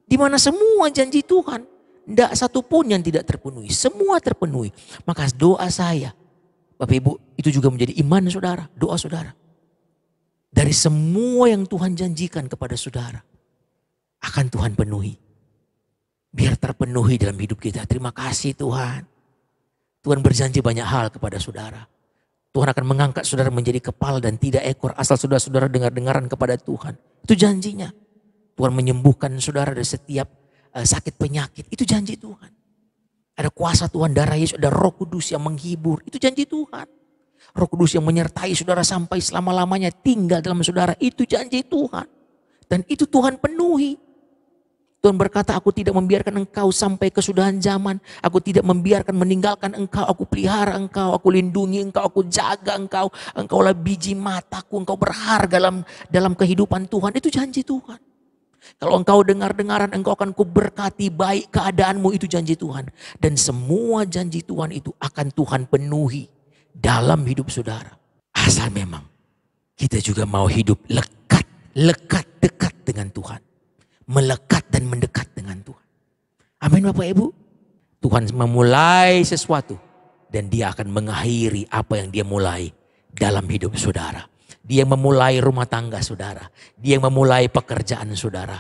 Di mana semua janji Tuhan, tidak satu pun yang tidak terpenuhi. Semua terpenuhi. Maka doa saya, Bapak Ibu, itu juga menjadi iman saudara, doa saudara. Dari semua yang Tuhan janjikan kepada saudara, akan Tuhan penuhi. Biar terpenuhi dalam hidup kita. Terima kasih Tuhan. Tuhan berjanji banyak hal kepada saudara. Tuhan akan mengangkat saudara menjadi kepala dan tidak ekor. Asal saudara-saudara dengar-dengaran kepada Tuhan. Itu janjinya. Tuhan menyembuhkan saudara dari setiap sakit penyakit. Itu janji Tuhan. Ada kuasa Tuhan, darah Yesus, ada Roh Kudus yang menghibur. Itu janji Tuhan. Roh Kudus yang menyertai saudara sampai selama-lamanya tinggal dalam saudara. Itu janji Tuhan. Dan itu Tuhan penuhi. Tuhan berkata, aku tidak membiarkan engkau sampai kesudahan zaman. Aku tidak membiarkan meninggalkan engkau. Aku pelihara engkau, aku lindungi engkau, aku jaga engkau. Engkaulah biji mataku, engkau berharga dalam kehidupan Tuhan. Itu janji Tuhan. Kalau engkau dengar-dengaran, engkau akan kuberkati baik keadaanmu. Itu janji Tuhan. Dan semua janji Tuhan itu akan Tuhan penuhi dalam hidup saudara. Asal memang kita juga mau hidup lekat, dekat dengan Tuhan. Melekat dan mendekat dengan Tuhan. Amin Bapak Ibu. Tuhan memulai sesuatu dan dia akan mengakhiri apa yang dia mulai dalam hidup saudara. Dia yang memulai rumah tangga saudara. Dia yang memulai pekerjaan saudara.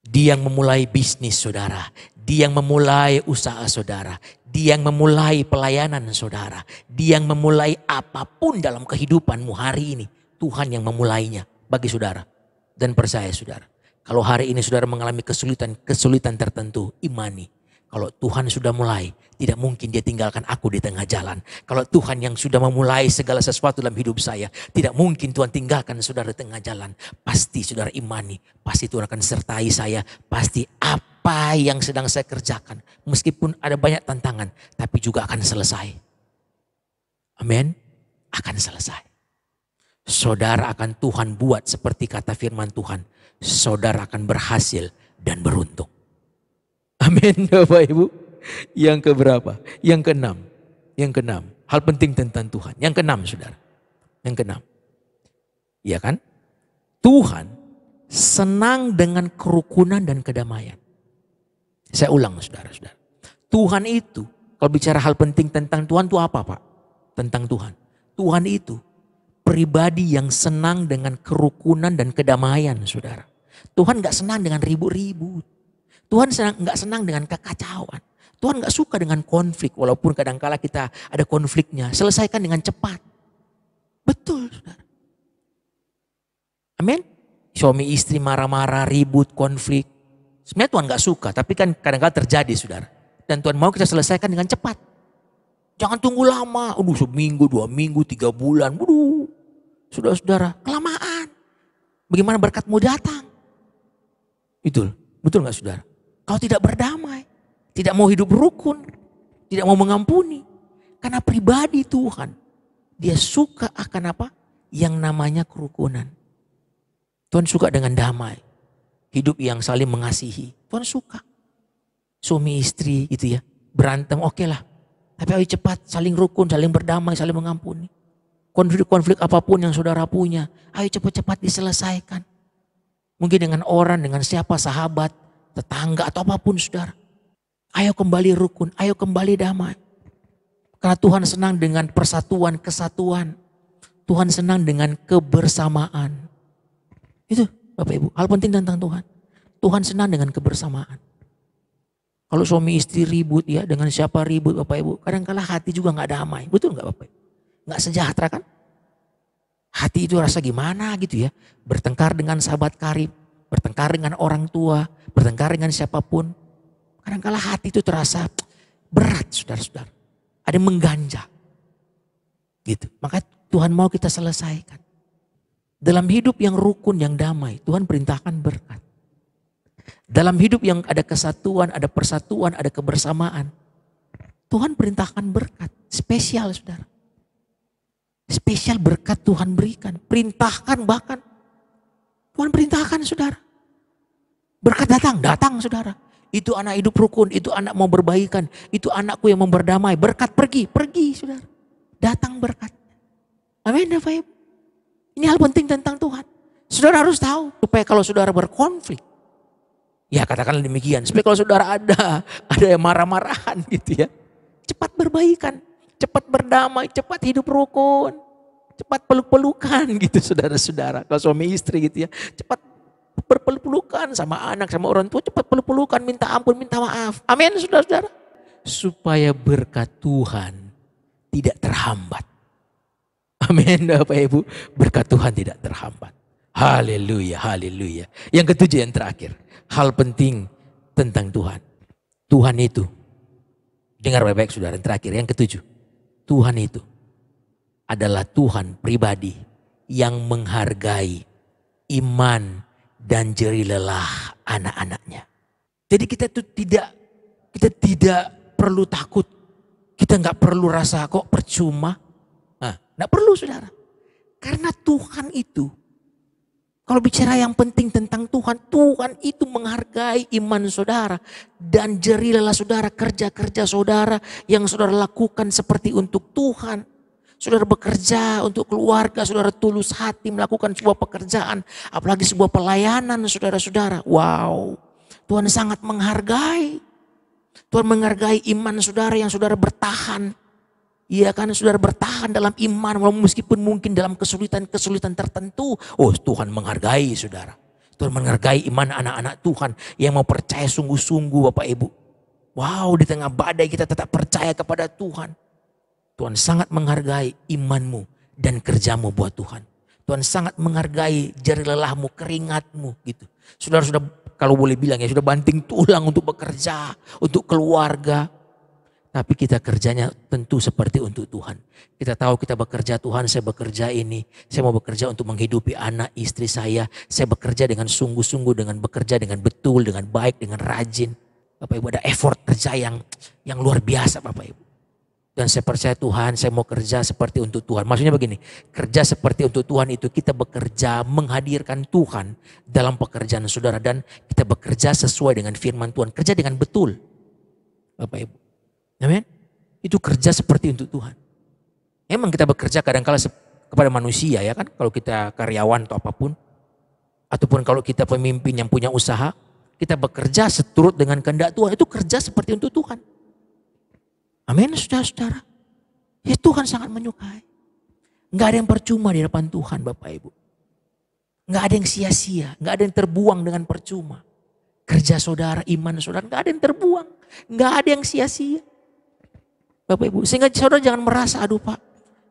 Dia yang memulai bisnis saudara. Dia yang memulai usaha saudara. Dia yang memulai pelayanan saudara. Dia yang memulai apapun dalam kehidupanmu hari ini. Tuhan yang memulainya bagi saudara. Dan percaya saudara. Kalau hari ini saudara mengalami kesulitan tertentu, imani. Kalau Tuhan sudah mulai, tidak mungkin dia tinggalkan aku di tengah jalan. Kalau Tuhan yang sudah memulai segala sesuatu dalam hidup saya, tidak mungkin Tuhan tinggalkan saudara di tengah jalan. Pasti saudara imani, pasti Tuhan akan sertai saya. Pasti apa yang sedang saya kerjakan, meskipun ada banyak tantangan, tapi juga akan selesai. Amin, akan selesai. Saudara akan Tuhan buat seperti kata firman Tuhan. Saudara akan berhasil dan beruntung. Amin Bapak Ibu. Yang keberapa? Yang keenam. Yang keenam. Hal penting tentang Tuhan. Yang keenam saudara. Yang keenam. Iya kan? Tuhan senang dengan kerukunan dan kedamaian. Saya ulang saudara-saudara. Tuhan itu, kalau bicara hal penting tentang Tuhan itu apa Pak? Tentang Tuhan. Tuhan itu pribadi yang senang dengan kerukunan dan kedamaian, saudara. Tuhan gak senang dengan ribut-ribut. Tuhan gak senang dengan kekacauan. Tuhan gak suka dengan konflik, walaupun kadangkala kita ada konfliknya. Selesaikan dengan cepat. Betul, saudara. Amin. Suami istri marah-marah, ribut, konflik. Sebenarnya Tuhan gak suka, tapi kan kadang-kala terjadi, saudara. Dan Tuhan mau kita selesaikan dengan cepat. Jangan tunggu lama. Seminggu, 2 minggu, 3 bulan. Saudara-saudara, kelamaan. Bagaimana berkatmu datang? Betul gak saudara? Kau tidak berdamai. Tidak mau hidup rukun. Tidak mau mengampuni. Karena pribadi Tuhan. Dia suka akan apa? Yang namanya kerukunan. Tuhan suka dengan damai. Hidup yang saling mengasihi. Tuhan suka. Suami istri gitu ya. Berantem oke lah. Tapi ayo cepat saling rukun, saling berdamai, saling mengampuni. Konflik-konflik apapun yang saudara punya. Ayo cepat-cepat diselesaikan. Mungkin dengan orang, dengan siapa, sahabat, tetangga atau apapun saudara. Ayo kembali rukun, ayo kembali damai. Karena Tuhan senang dengan persatuan, kesatuan. Tuhan senang dengan kebersamaan. Itu Bapak Ibu, hal penting tentang Tuhan. Tuhan senang dengan kebersamaan. Kalau suami istri ribut ya, dengan siapa ribut Bapak Ibu. Kadang-kala hati juga gak damai. Betul gak Bapak Ibu? Gak sejahtera kan? Hati itu rasa gimana gitu ya. Bertengkar dengan sahabat karib. Bertengkar dengan orang tua. Bertengkar dengan siapapun. Kadang-kala hati itu terasa berat saudara-saudara. Ada yang mengganja. Gitu. Maka Tuhan mau kita selesaikan. Dalam hidup yang rukun, yang damai. Tuhan perintahkan berkat. Dalam hidup yang ada kesatuan, ada persatuan, ada kebersamaan. Tuhan perintahkan berkat. Spesial saudara. Spesial berkat Tuhan berikan. Perintahkan bahkan. Tuhan perintahkan saudara. Berkat datang saudara. Itu anak hidup rukun, itu anak mau berbaikan. Itu anakku yang mau berdamai. Berkat pergi saudara. Datang berkat. Amin Bapak Ibu. Ini hal penting tentang Tuhan. Saudara harus tahu. Supaya kalau saudara berkonflik. Ya katakanlah demikian. Supaya kalau saudara ada yang marah-marahan gitu ya. Cepat berbaikan. Cepat berdamai. Cepat hidup rukun. Cepat peluk-pelukan gitu saudara-saudara. Kalau suami istri gitu ya. Cepat berpeluk-pelukan sama anak, sama orang tua. Cepat peluk-pelukan. Minta ampun, minta maaf. Amin saudara-saudara. Supaya berkat Tuhan tidak terhambat. Amin Bapak Ibu. Berkat Tuhan tidak terhambat. Haleluya, haleluya. Yang ketujuh, yang terakhir. Hal penting tentang Tuhan. Tuhan itu. Dengar baik-baik saudara, yang terakhir. Yang ketujuh. Tuhan itu adalah Tuhan pribadi yang menghargai iman dan jerih lelah anak-anaknya. Jadi kita tidak perlu takut. Kita nggak perlu rasa kok percuma. Nggak perlu saudara. Karena Tuhan itu, kalau bicara yang penting tentang Tuhan, Tuhan itu menghargai iman saudara. Dan jerih lelah saudara, kerja-kerja saudara yang saudara lakukan seperti untuk Tuhan. Saudara bekerja untuk keluarga, saudara tulus hati melakukan sebuah pekerjaan. Apalagi sebuah pelayanan saudara-saudara. Wow, Tuhan sangat menghargai. Tuhan menghargai iman saudara yang saudara bertahan. Iya kan saudara bertahan dalam iman meskipun mungkin dalam kesulitan-kesulitan tertentu. Oh Tuhan menghargai saudara. Tuhan menghargai iman anak-anak Tuhan yang mau percaya sungguh-sungguh Bapak Ibu. Wow, di tengah badai kita tetap percaya kepada Tuhan. Tuhan sangat menghargai imanmu dan kerjamu buat Tuhan. Tuhan sangat menghargai jerih lelahmu, keringatmu gitu. Saudara sudah kalau boleh bilang ya sudah banting tulang untuk bekerja, untuk keluarga. Tapi kita kerjanya tentu seperti untuk Tuhan. Kita tahu kita bekerja, Tuhan saya bekerja ini. Saya mau bekerja untuk menghidupi anak istri saya. Saya bekerja dengan sungguh-sungguh, dengan bekerja dengan betul, dengan baik, dengan rajin. Bapak Ibu ada effort kerja yang luar biasa Bapak Ibu. Dan saya percaya Tuhan saya mau kerja seperti untuk Tuhan. Maksudnya begini, kerja seperti untuk Tuhan itu kita bekerja menghadirkan Tuhan dalam pekerjaan saudara. Dan kita bekerja sesuai dengan firman Tuhan. Kerja dengan betul Bapak Ibu. Amin. Itu kerja seperti untuk Tuhan. Emang kita bekerja kadang-kala kepada manusia ya kan. Kalau kita karyawan atau apapun. Ataupun kalau kita pemimpin yang punya usaha. Kita bekerja seturut dengan kehendak Tuhan. Itu kerja seperti untuk Tuhan. Amin saudara-saudara. Ya Tuhan sangat menyukai. Nggak ada yang percuma di hadapan Tuhan Bapak Ibu. Nggak ada yang sia-sia, nggak ada yang terbuang dengan percuma. Kerja saudara, iman saudara, nggak ada yang terbuang. Nggak ada yang sia-sia. Bapak Ibu, sehingga saudara jangan merasa, aduh Pak,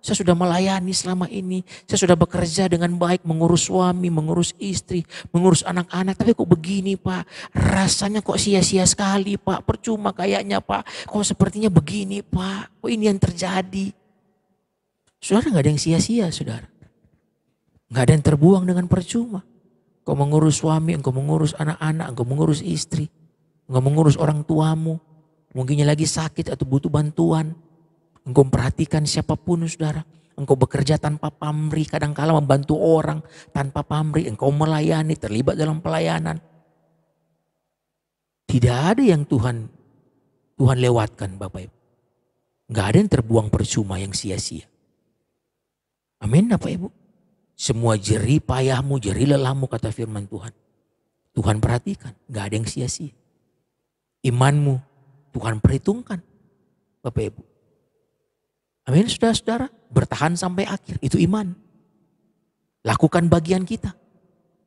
saya sudah melayani selama ini. Saya sudah bekerja dengan baik, mengurus suami, mengurus istri, mengurus anak-anak. Tapi kok begini Pak, rasanya kok sia-sia sekali Pak. Percuma kayaknya Pak, kok sepertinya begini Pak. Kok ini yang terjadi? Saudara nggak ada yang sia-sia saudara. Nggak ada yang terbuang dengan percuma. Engkau mengurus suami, engkau mengurus anak-anak, engkau mengurus istri. Engkau mengurus orang tuamu. Mungkinnya lagi sakit atau butuh bantuan. Engkau memperhatikan siapapun saudara. Engkau bekerja tanpa pamrih, kadangkala membantu orang tanpa pamrih. Engkau melayani, terlibat dalam pelayanan. Tidak ada yang Tuhan lewatkan Bapak Ibu. Nggak ada yang terbuang percuma yang sia-sia. Amin Bapak Ibu. Semua jerih payahmu, jerih lelahmu kata firman Tuhan. Tuhan perhatikan, nggak ada yang sia-sia. Imanmu Tuhan perhitungkan Bapak Ibu. Amin saudara-saudara, bertahan sampai akhir, itu iman. Lakukan bagian kita.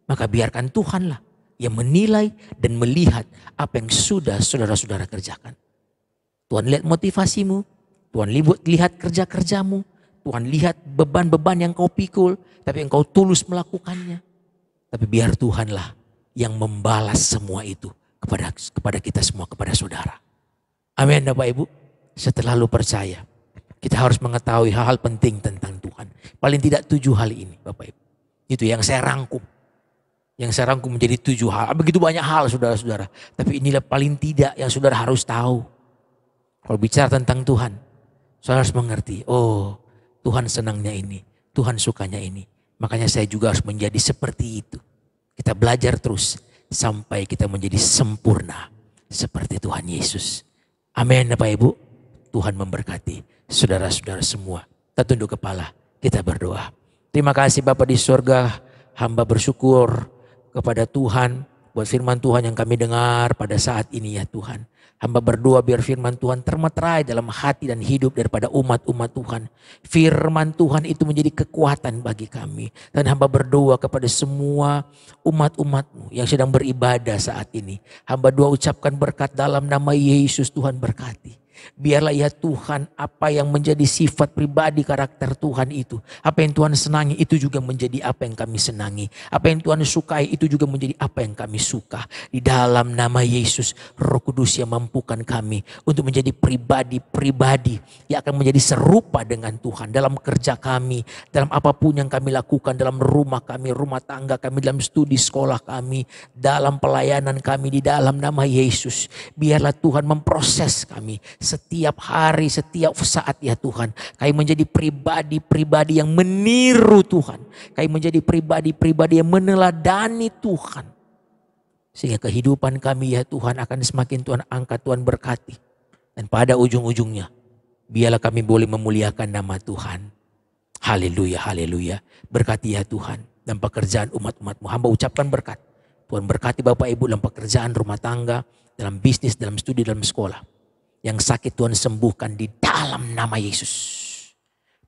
Maka biarkan Tuhanlah yang menilai dan melihat apa yang sudah saudara-saudara kerjakan. Tuhan lihat motivasimu, Tuhan lihat kerja-kerjamu, Tuhan lihat beban-beban yang kau pikul, tapi engkau tulus melakukannya. Tapi biar Tuhanlah yang membalas semua itu kepada kita semua, kepada saudara. Amin Bapak Ibu, setelah lu percaya, kita harus mengetahui hal-hal penting tentang Tuhan. Paling tidak 7 hal ini Bapak Ibu. Itu yang saya rangkum. Yang saya rangkum menjadi 7 hal. Begitu banyak hal saudara-saudara. Tapi inilah paling tidak yang saudara harus tahu. Kalau bicara tentang Tuhan, saudara harus mengerti. Oh, Tuhan senangnya ini. Tuhan sukanya ini. Makanya saya juga harus menjadi seperti itu. Kita belajar terus sampai kita menjadi sempurna seperti Tuhan Yesus. Amin Bapak Ibu. Tuhan memberkati saudara-saudara semua. Kita tunduk kepala, kita berdoa. Terima kasih Bapa di surga, hamba bersyukur kepada Tuhan buat firman Tuhan yang kami dengar pada saat ini ya Tuhan. Hamba berdoa biar firman Tuhan termeterai dalam hati dan hidup daripada umat-umat Tuhan. Firman Tuhan itu menjadi kekuatan bagi kami. Dan hamba berdoa kepada semua umat-umat-Mu yang sedang beribadah saat ini. Hamba doa ucapkan berkat dalam nama Yesus, Tuhan berkati. Biarlah ya Tuhan, apa yang menjadi sifat pribadi karakter Tuhan itu, apa yang Tuhan senangi itu juga menjadi apa yang kami senangi. Apa yang Tuhan sukai itu juga menjadi apa yang kami suka. Di dalam nama Yesus, Roh Kudus yang mampukan kami untuk menjadi pribadi-pribadi yang akan menjadi serupa dengan Tuhan. Dalam kerja kami, dalam apapun yang kami lakukan, dalam rumah kami, rumah tangga kami, dalam studi sekolah kami, dalam pelayanan kami, di dalam nama Yesus. Biarlah Tuhan memproses kami setiap hari, setiap saat ya Tuhan. Kami menjadi pribadi-pribadi yang meniru Tuhan. Kami menjadi pribadi-pribadi yang meneladani Tuhan. Sehingga kehidupan kami ya Tuhan akan semakin Tuhan angkat, Tuhan berkati. Dan pada ujung-ujungnya, biarlah kami boleh memuliakan nama Tuhan. Haleluya, haleluya. Berkati ya Tuhan dan pekerjaan umat-umat-Mu. Hamba ucapkan berkat. Tuhan berkati Bapak Ibu dalam pekerjaan rumah tangga, dalam bisnis, dalam studi, dalam sekolah. Yang sakit Tuhan sembuhkan di dalam nama Yesus.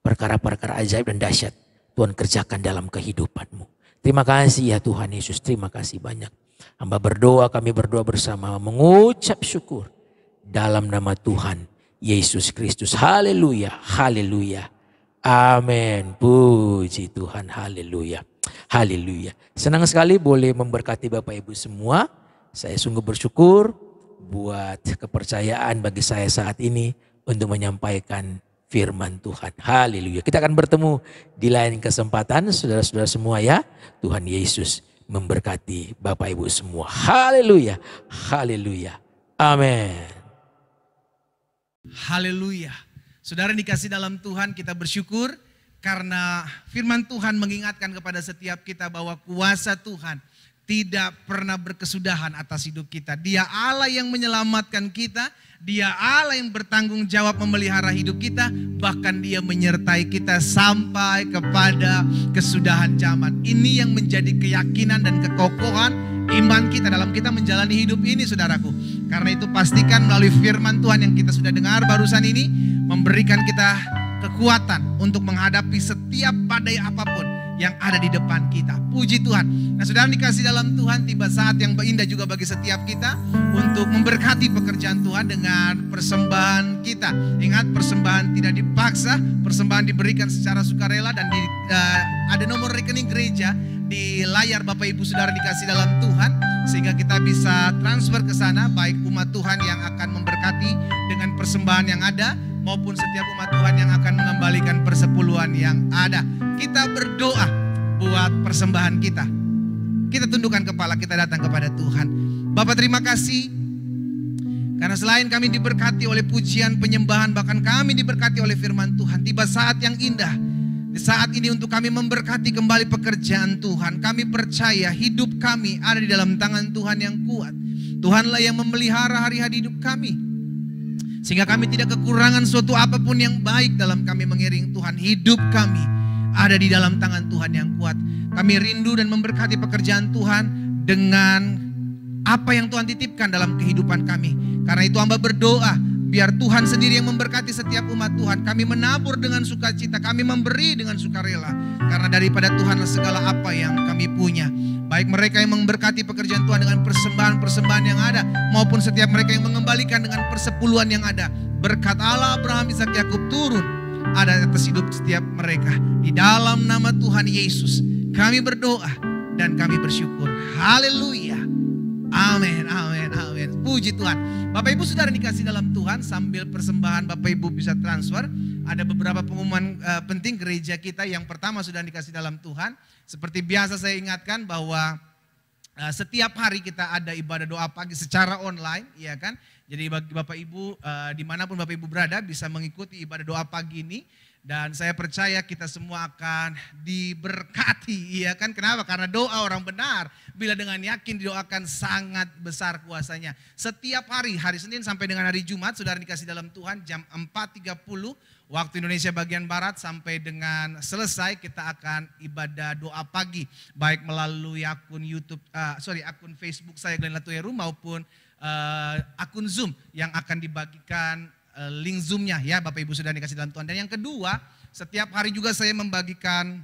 Perkara-perkara ajaib dan dahsyat Tuhan kerjakan dalam kehidupan-Mu. Terima kasih ya Tuhan Yesus, terima kasih banyak. Hamba berdoa, kami berdoa bersama mengucap syukur dalam nama Tuhan Yesus Kristus. Haleluya, haleluya. Amin. Puji Tuhan, haleluya. Haleluya. Senang sekali boleh memberkati Bapak Ibu semua. Saya sungguh bersyukur buat kepercayaan bagi saya saat ini untuk menyampaikan firman Tuhan. Haleluya. Kita akan bertemu di lain kesempatan saudara-saudara semua ya. Tuhan Yesus memberkati Bapak Ibu semua. Haleluya. Haleluya. Amin. Haleluya. Saudara dikasih dalam Tuhan, kita bersyukur karena firman Tuhan mengingatkan kepada setiap kita bahwa kuasa Tuhan tidak pernah berkesudahan atas hidup kita. Dia Allah yang menyelamatkan kita. Dia Allah yang bertanggung jawab memelihara hidup kita. Bahkan Dia menyertai kita sampai kepada kesudahan zaman. Ini yang menjadi keyakinan dan kekokohan iman kita dalam kita menjalani hidup ini saudaraku. Karena itu pastikan melalui firman Tuhan yang kita sudah dengar barusan ini memberikan kita kekuatan kekuatan untuk menghadapi setiap badai apapun yang ada di depan kita. Puji Tuhan. Nah, saudara dikasih dalam Tuhan, tiba saat yang indah juga bagi setiap kita untuk memberkati pekerjaan Tuhan dengan persembahan kita. Ingat, persembahan tidak dipaksa, persembahan diberikan secara sukarela, dan ada nomor rekening gereja di layar Bapak Ibu Saudara dikasih dalam Tuhan, sehingga kita bisa transfer ke sana, baik umat Tuhan yang akan memberkati dengan persembahan yang ada, maupun setiap umat Tuhan yang akan mengembalikan persepuluhan yang ada. Kita berdoa buat persembahan kita. Kita tundukkan kepala, kita datang kepada Tuhan. Bapa, terima kasih karena selain kami diberkati oleh pujian, penyembahan, bahkan kami diberkati oleh firman Tuhan. Tiba saat yang indah di saat ini untuk kami memberkati kembali pekerjaan Tuhan. Kami percaya hidup kami ada di dalam tangan Tuhan yang kuat. Tuhanlah yang memelihara hari-hari hidup kami, sehingga kami tidak kekurangan suatu apapun yang baik dalam kami mengiring Tuhan. Hidup kami ada di dalam tangan Tuhan yang kuat. Kami rindu dan memberkati pekerjaan Tuhan dengan apa yang Tuhan titipkan dalam kehidupan kami. Karena itu hamba berdoa, biar Tuhan sendiri yang memberkati setiap umat Tuhan. Kami menabur dengan sukacita, kami memberi dengan sukarela. Karena daripada Tuhanlah segala apa yang kami punya. Baik mereka yang memberkati pekerjaan Tuhan dengan persembahan-persembahan yang ada, maupun setiap mereka yang mengembalikan dengan persepuluhan yang ada. Berkat Allah Abraham, Ishak, Yakub turun ada atas hidup setiap mereka. Di dalam nama Tuhan Yesus kami berdoa dan kami bersyukur. Haleluya. Amin, amin, amin. Puji Tuhan. Bapak Ibu Saudara dikasih dalam Tuhan, sambil persembahan Bapak Ibu bisa transfer, ada beberapa pengumuman penting gereja kita. Yang pertama sudah dikasih dalam Tuhan. Seperti biasa saya ingatkan bahwa setiap hari kita ada ibadah doa pagi secara online, ya kan? Jadi bagi Bapak Ibu dimanapun Bapak Ibu berada bisa mengikuti ibadah doa pagi ini. Dan saya percaya kita semua akan diberkati, ya kan? Kenapa? Karena doa orang benar bila dengan yakin didoakan sangat besar kuasanya. Setiap hari, hari Senin sampai dengan hari Jumat, saudara dikasih dalam Tuhan jam 4.30 waktu Indonesia bagian Barat sampai dengan selesai kita akan ibadah doa pagi. Baik melalui akun akun Facebook saya Glenn Latuheru maupun akun Zoom yang akan dibagikan link Zoom-nya ya Bapak Ibu sudah dikasih dalam Tuhan. Dan yang kedua, setiap hari juga saya membagikan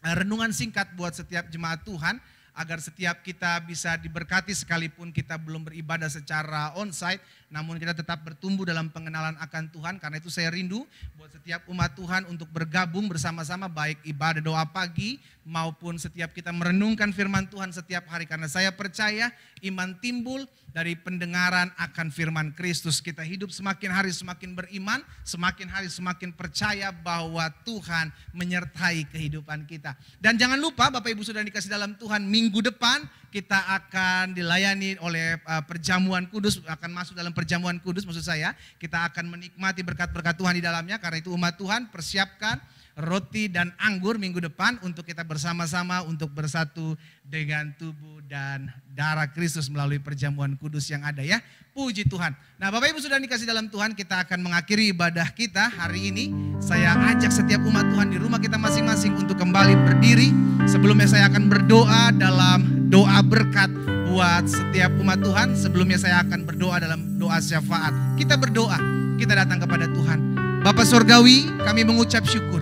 renungan singkat buat setiap jemaat Tuhan agar setiap kita bisa diberkati sekalipun kita belum beribadah secara onsite, namun kita tetap bertumbuh dalam pengenalan akan Tuhan. Karena itu saya rindu buat setiap umat Tuhan untuk bergabung bersama-sama baik ibadah doa pagi maupun setiap kita merenungkan firman Tuhan setiap hari. Karena saya percaya iman timbul dari pendengaran akan firman Kristus. Kita hidup semakin hari semakin beriman, semakin hari semakin percaya bahwa Tuhan menyertai kehidupan kita. Dan jangan lupa Bapak Ibu sudah dikasih dalam Tuhan, minggu depan kita akan dilayani oleh perjamuan kudus, akan masuk dalam perjamuan kudus maksud saya. Kita akan menikmati berkat-berkat Tuhan di dalamnya. Karena itu umat Tuhan persiapkan roti dan anggur minggu depan untuk kita bersama-sama untuk bersatu dengan tubuh dan darah Kristus melalui perjamuan kudus yang ada ya. Puji Tuhan. Nah Bapak Ibu sudah dikasih dalam Tuhan, kita akan mengakhiri ibadah kita hari ini. Saya ajak setiap umat Tuhan di rumah kita masing-masing untuk kembali berdiri. Sebelumnya saya akan berdoa dalam doa berkat buat setiap umat Tuhan. Sebelumnya saya akan berdoa dalam doa syafaat. Kita berdoa, kita datang kepada Tuhan. Bapa Sorgawi, kami mengucap syukur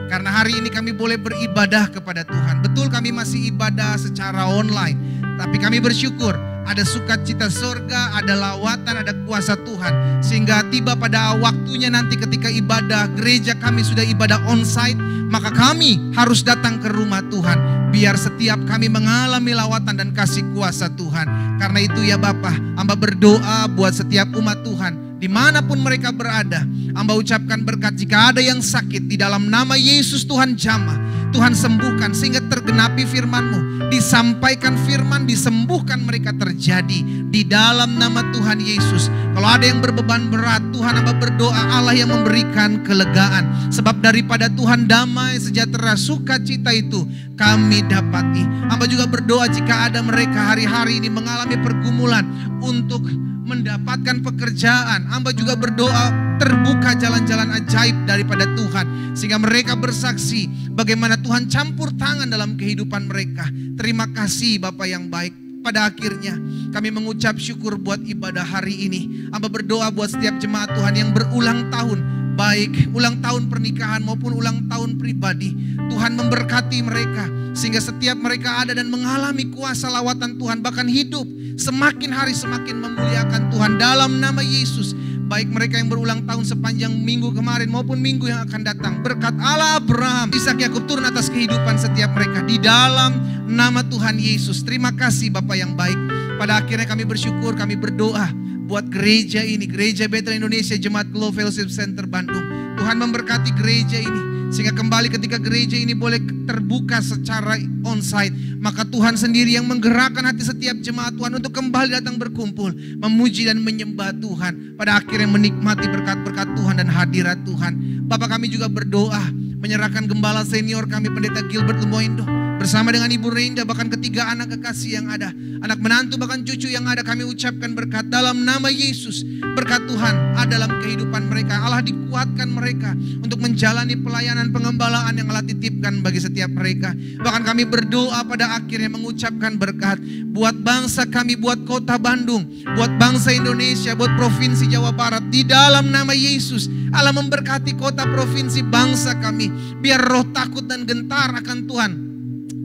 karena hari ini kami boleh beribadah kepada Tuhan. Betul kami masih ibadah secara online, tapi kami bersyukur ada sukacita sorga, ada lawatan, ada kuasa Tuhan. Sehingga tiba pada waktunya nanti ketika ibadah gereja kami sudah ibadah onsite, maka kami harus datang ke rumah Tuhan. Biar setiap kami mengalami lawatan dan kasih kuasa Tuhan. Karena itu ya Bapa, hamba berdoa buat setiap umat Tuhan dimanapun mereka berada. Hamba ucapkan berkat jika ada yang sakit di dalam nama Yesus Tuhan jamah. Tuhan sembuhkan sehingga tergenapi firman-Mu. Disampaikan firman, disembuhkan mereka terjadi di dalam nama Tuhan Yesus. Kalau ada yang berbeban berat, Tuhan hamba berdoa Allah yang memberikan kelegaan. Sebab daripada Tuhan damai, sejahtera, sukacita itu kami dapati. Hamba juga berdoa jika ada mereka hari-hari ini mengalami pergumulan untuk mendapatkan pekerjaan. Hamba juga berdoa terbuka jalan-jalan ajaib daripada Tuhan. Sehingga mereka bersaksi bagaimana Tuhan campur tangan dalam kehidupan mereka. Terima kasih Bapa yang baik. Pada akhirnya kami mengucap syukur buat ibadah hari ini. Hamba berdoa buat setiap jemaat Tuhan yang berulang tahun baik ulang tahun pernikahan maupun ulang tahun pribadi. Tuhan memberkati mereka sehingga setiap mereka ada dan mengalami kuasa lawatan Tuhan, bahkan hidup semakin hari semakin memuliakan Tuhan dalam nama Yesus. Baik mereka yang berulang tahun sepanjang minggu kemarin maupun minggu yang akan datang, berkat Allah Abraham, Ishak, Yakub turun atas kehidupan setiap mereka di dalam nama Tuhan Yesus. Terima kasih Bapa yang baik. Pada akhirnya kami bersyukur, kami berdoa buat gereja ini, Gereja Bethel Indonesia Jemaat Glow Fellowship Center Bandung. Tuhan memberkati gereja ini sehingga kembali ketika gereja ini boleh terbuka secara onsite, maka Tuhan sendiri yang menggerakkan hati setiap jemaat Tuhan untuk kembali datang berkumpul, memuji dan menyembah Tuhan, pada akhirnya menikmati berkat-berkat Tuhan dan hadirat Tuhan. Bapak kami juga berdoa menyerahkan gembala senior kami Pendeta Gilbert Lumoindo bersama dengan Ibu Reinda, bahkan ketiga anak kekasih yang ada, anak menantu bahkan cucu yang ada, kami ucapkan berkat dalam nama Yesus. Berkat Tuhan ada dalam kehidupan mereka. Allah dikuatkan mereka untuk menjalani pelayanan pengembalaan yang Allah titipkan bagi setiap mereka. Bahkan kami berdoa pada akhirnya mengucapkan berkat buat bangsa kami, buat kota Bandung, buat bangsa Indonesia, buat provinsi Jawa Barat. Di dalam nama Yesus Allah memberkati kota, provinsi, bangsa kami. Biar roh takut dan gentar akan Tuhan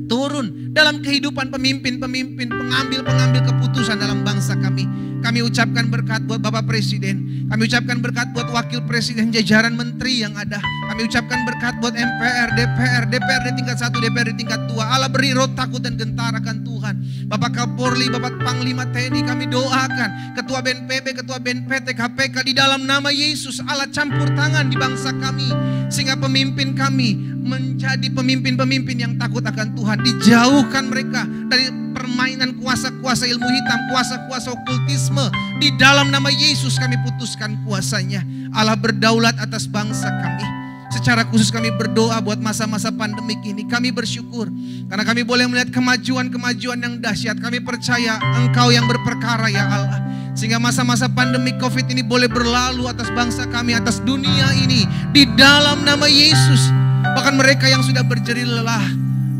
turun dalam kehidupan pemimpin-pemimpin, pengambil-pengambil keputusan dalam bangsa kami. Kami ucapkan berkat buat Bapak Presiden. Kami ucapkan berkat buat Wakil Presiden, jajaran menteri yang ada. Kami ucapkan berkat buat MPR, DPR di tingkat 1, DPR di tingkat 2. Allah beri roh takut dan gentar akan Tuhan. Bapak Kapolri, Bapak Panglima TNI kami doakan. Ketua BNPB, Ketua BNPT, KPK di dalam nama Yesus. Allah campur tangan di bangsa kami sehingga pemimpin kami menjadi pemimpin-pemimpin yang takut akan Tuhan. Dijauhkan mereka dari permainan kuasa-kuasa ilmu hitam, kuasa-kuasa okultisme. Di dalam nama Yesus kami putuskan kuasanya. Allah berdaulat atas bangsa kami. Secara khusus kami berdoa buat masa-masa pandemik ini. Kami bersyukur karena kami boleh melihat kemajuan-kemajuan yang dahsyat. Kami percaya Engkau yang berperkara ya Allah. Sehingga masa-masa pandemik COVID ini boleh berlalu atas bangsa kami, atas dunia ini. Di dalam nama Yesus. Bahkan mereka yang sudah berjerih lelah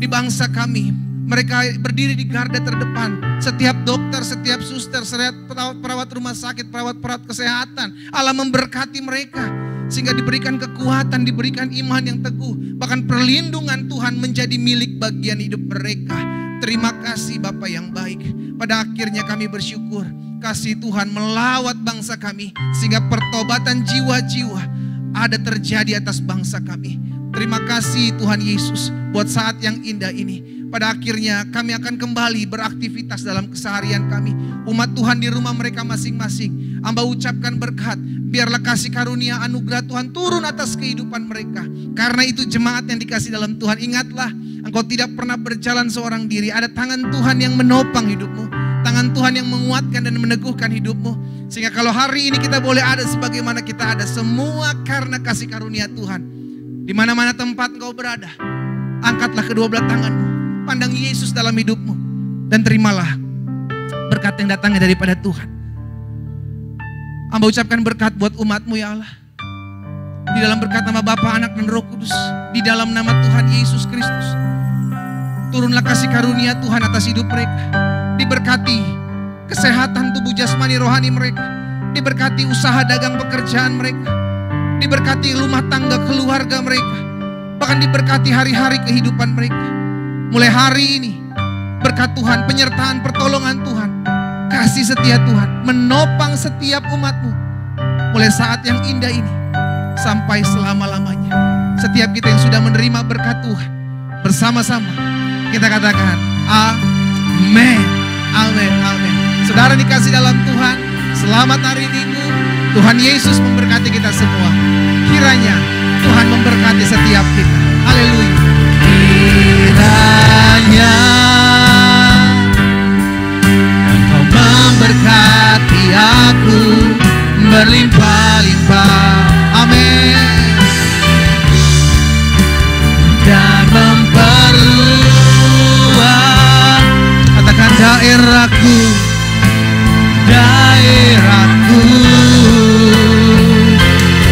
di bangsa kami, mereka berdiri di garda terdepan. Setiap dokter, setiap suster, setiap perawat rumah sakit, perawat-perawat kesehatan, Allah memberkati mereka sehingga diberikan kekuatan, diberikan iman yang teguh. Bahkan perlindungan Tuhan menjadi milik bagian hidup mereka. Terima kasih Bapa yang baik. Pada akhirnya kami bersyukur kasih Tuhan melawat bangsa kami sehingga pertobatan jiwa-jiwa ada terjadi atas bangsa kami. Terima kasih Tuhan Yesus buat saat yang indah ini. Pada akhirnya kami akan kembali beraktivitas dalam keseharian kami. Umat Tuhan di rumah mereka masing-masing. Hamba ucapkan berkat. Biarlah kasih karunia anugerah Tuhan turun atas kehidupan mereka. Karena itu jemaat yang dikasih dalam Tuhan, ingatlah engkau tidak pernah berjalan seorang diri. Ada tangan Tuhan yang menopang hidupmu. Tangan Tuhan yang menguatkan dan meneguhkan hidupmu. Sehingga kalau hari ini kita boleh ada sebagaimana kita ada, semua karena kasih karunia Tuhan. Di mana-mana tempat engkau berada, angkatlah kedua belah tanganmu, pandang Yesus dalam hidupmu, dan terimalah berkat yang datangnya daripada Tuhan. Hamba ucapkan berkat buat umatmu ya Allah. Di dalam berkat nama Bapa, Anak, dan Roh Kudus, di dalam nama Tuhan Yesus Kristus, turunlah kasih karunia Tuhan atas hidup mereka. Diberkati kesehatan tubuh jasmani rohani mereka, diberkati usaha dagang pekerjaan mereka, diberkati rumah tangga keluarga mereka, bahkan diberkati hari-hari kehidupan mereka. Mulai hari ini berkat Tuhan, penyertaan pertolongan Tuhan, kasih setia Tuhan menopang setiap umatmu mulai saat yang indah ini sampai selama-lamanya. Setiap kita yang sudah menerima berkat Tuhan, bersama-sama kita katakan amin, amin, amin. Saudara dikasih dalam Tuhan, selamat hari Minggu. Tuhan Yesus memberkati kita semua. Kiranya Tuhan memberkati setiap kita. Haleluya. Kiranya Engkau memberkati aku berlimpah-limpah. Amin. Dan memperluas, katakan daerahku, daerahku.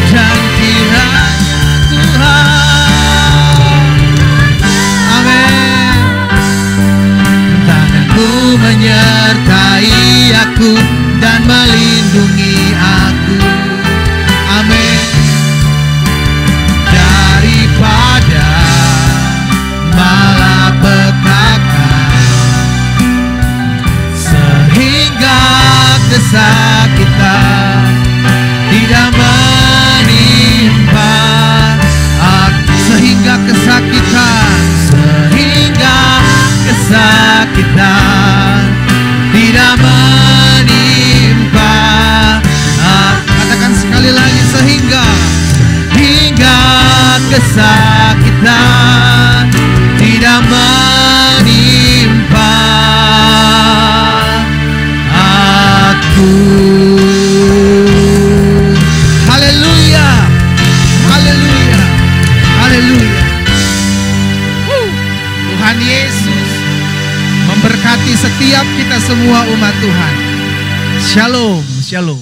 Dan kiranya Tuhan, amin, tanganmu menyertai aku dan melindungi aku. Amin. kesakitan tidak menimpa aku, sehingga kesakitan tidak menimpa aku. Katakan sekali lagi, sehingga kesakitan tidak menimpa aku. Haleluya, haleluya, haleluya. Tuhan Yesus memberkati setiap kita semua umat Tuhan. Shalom, shalom.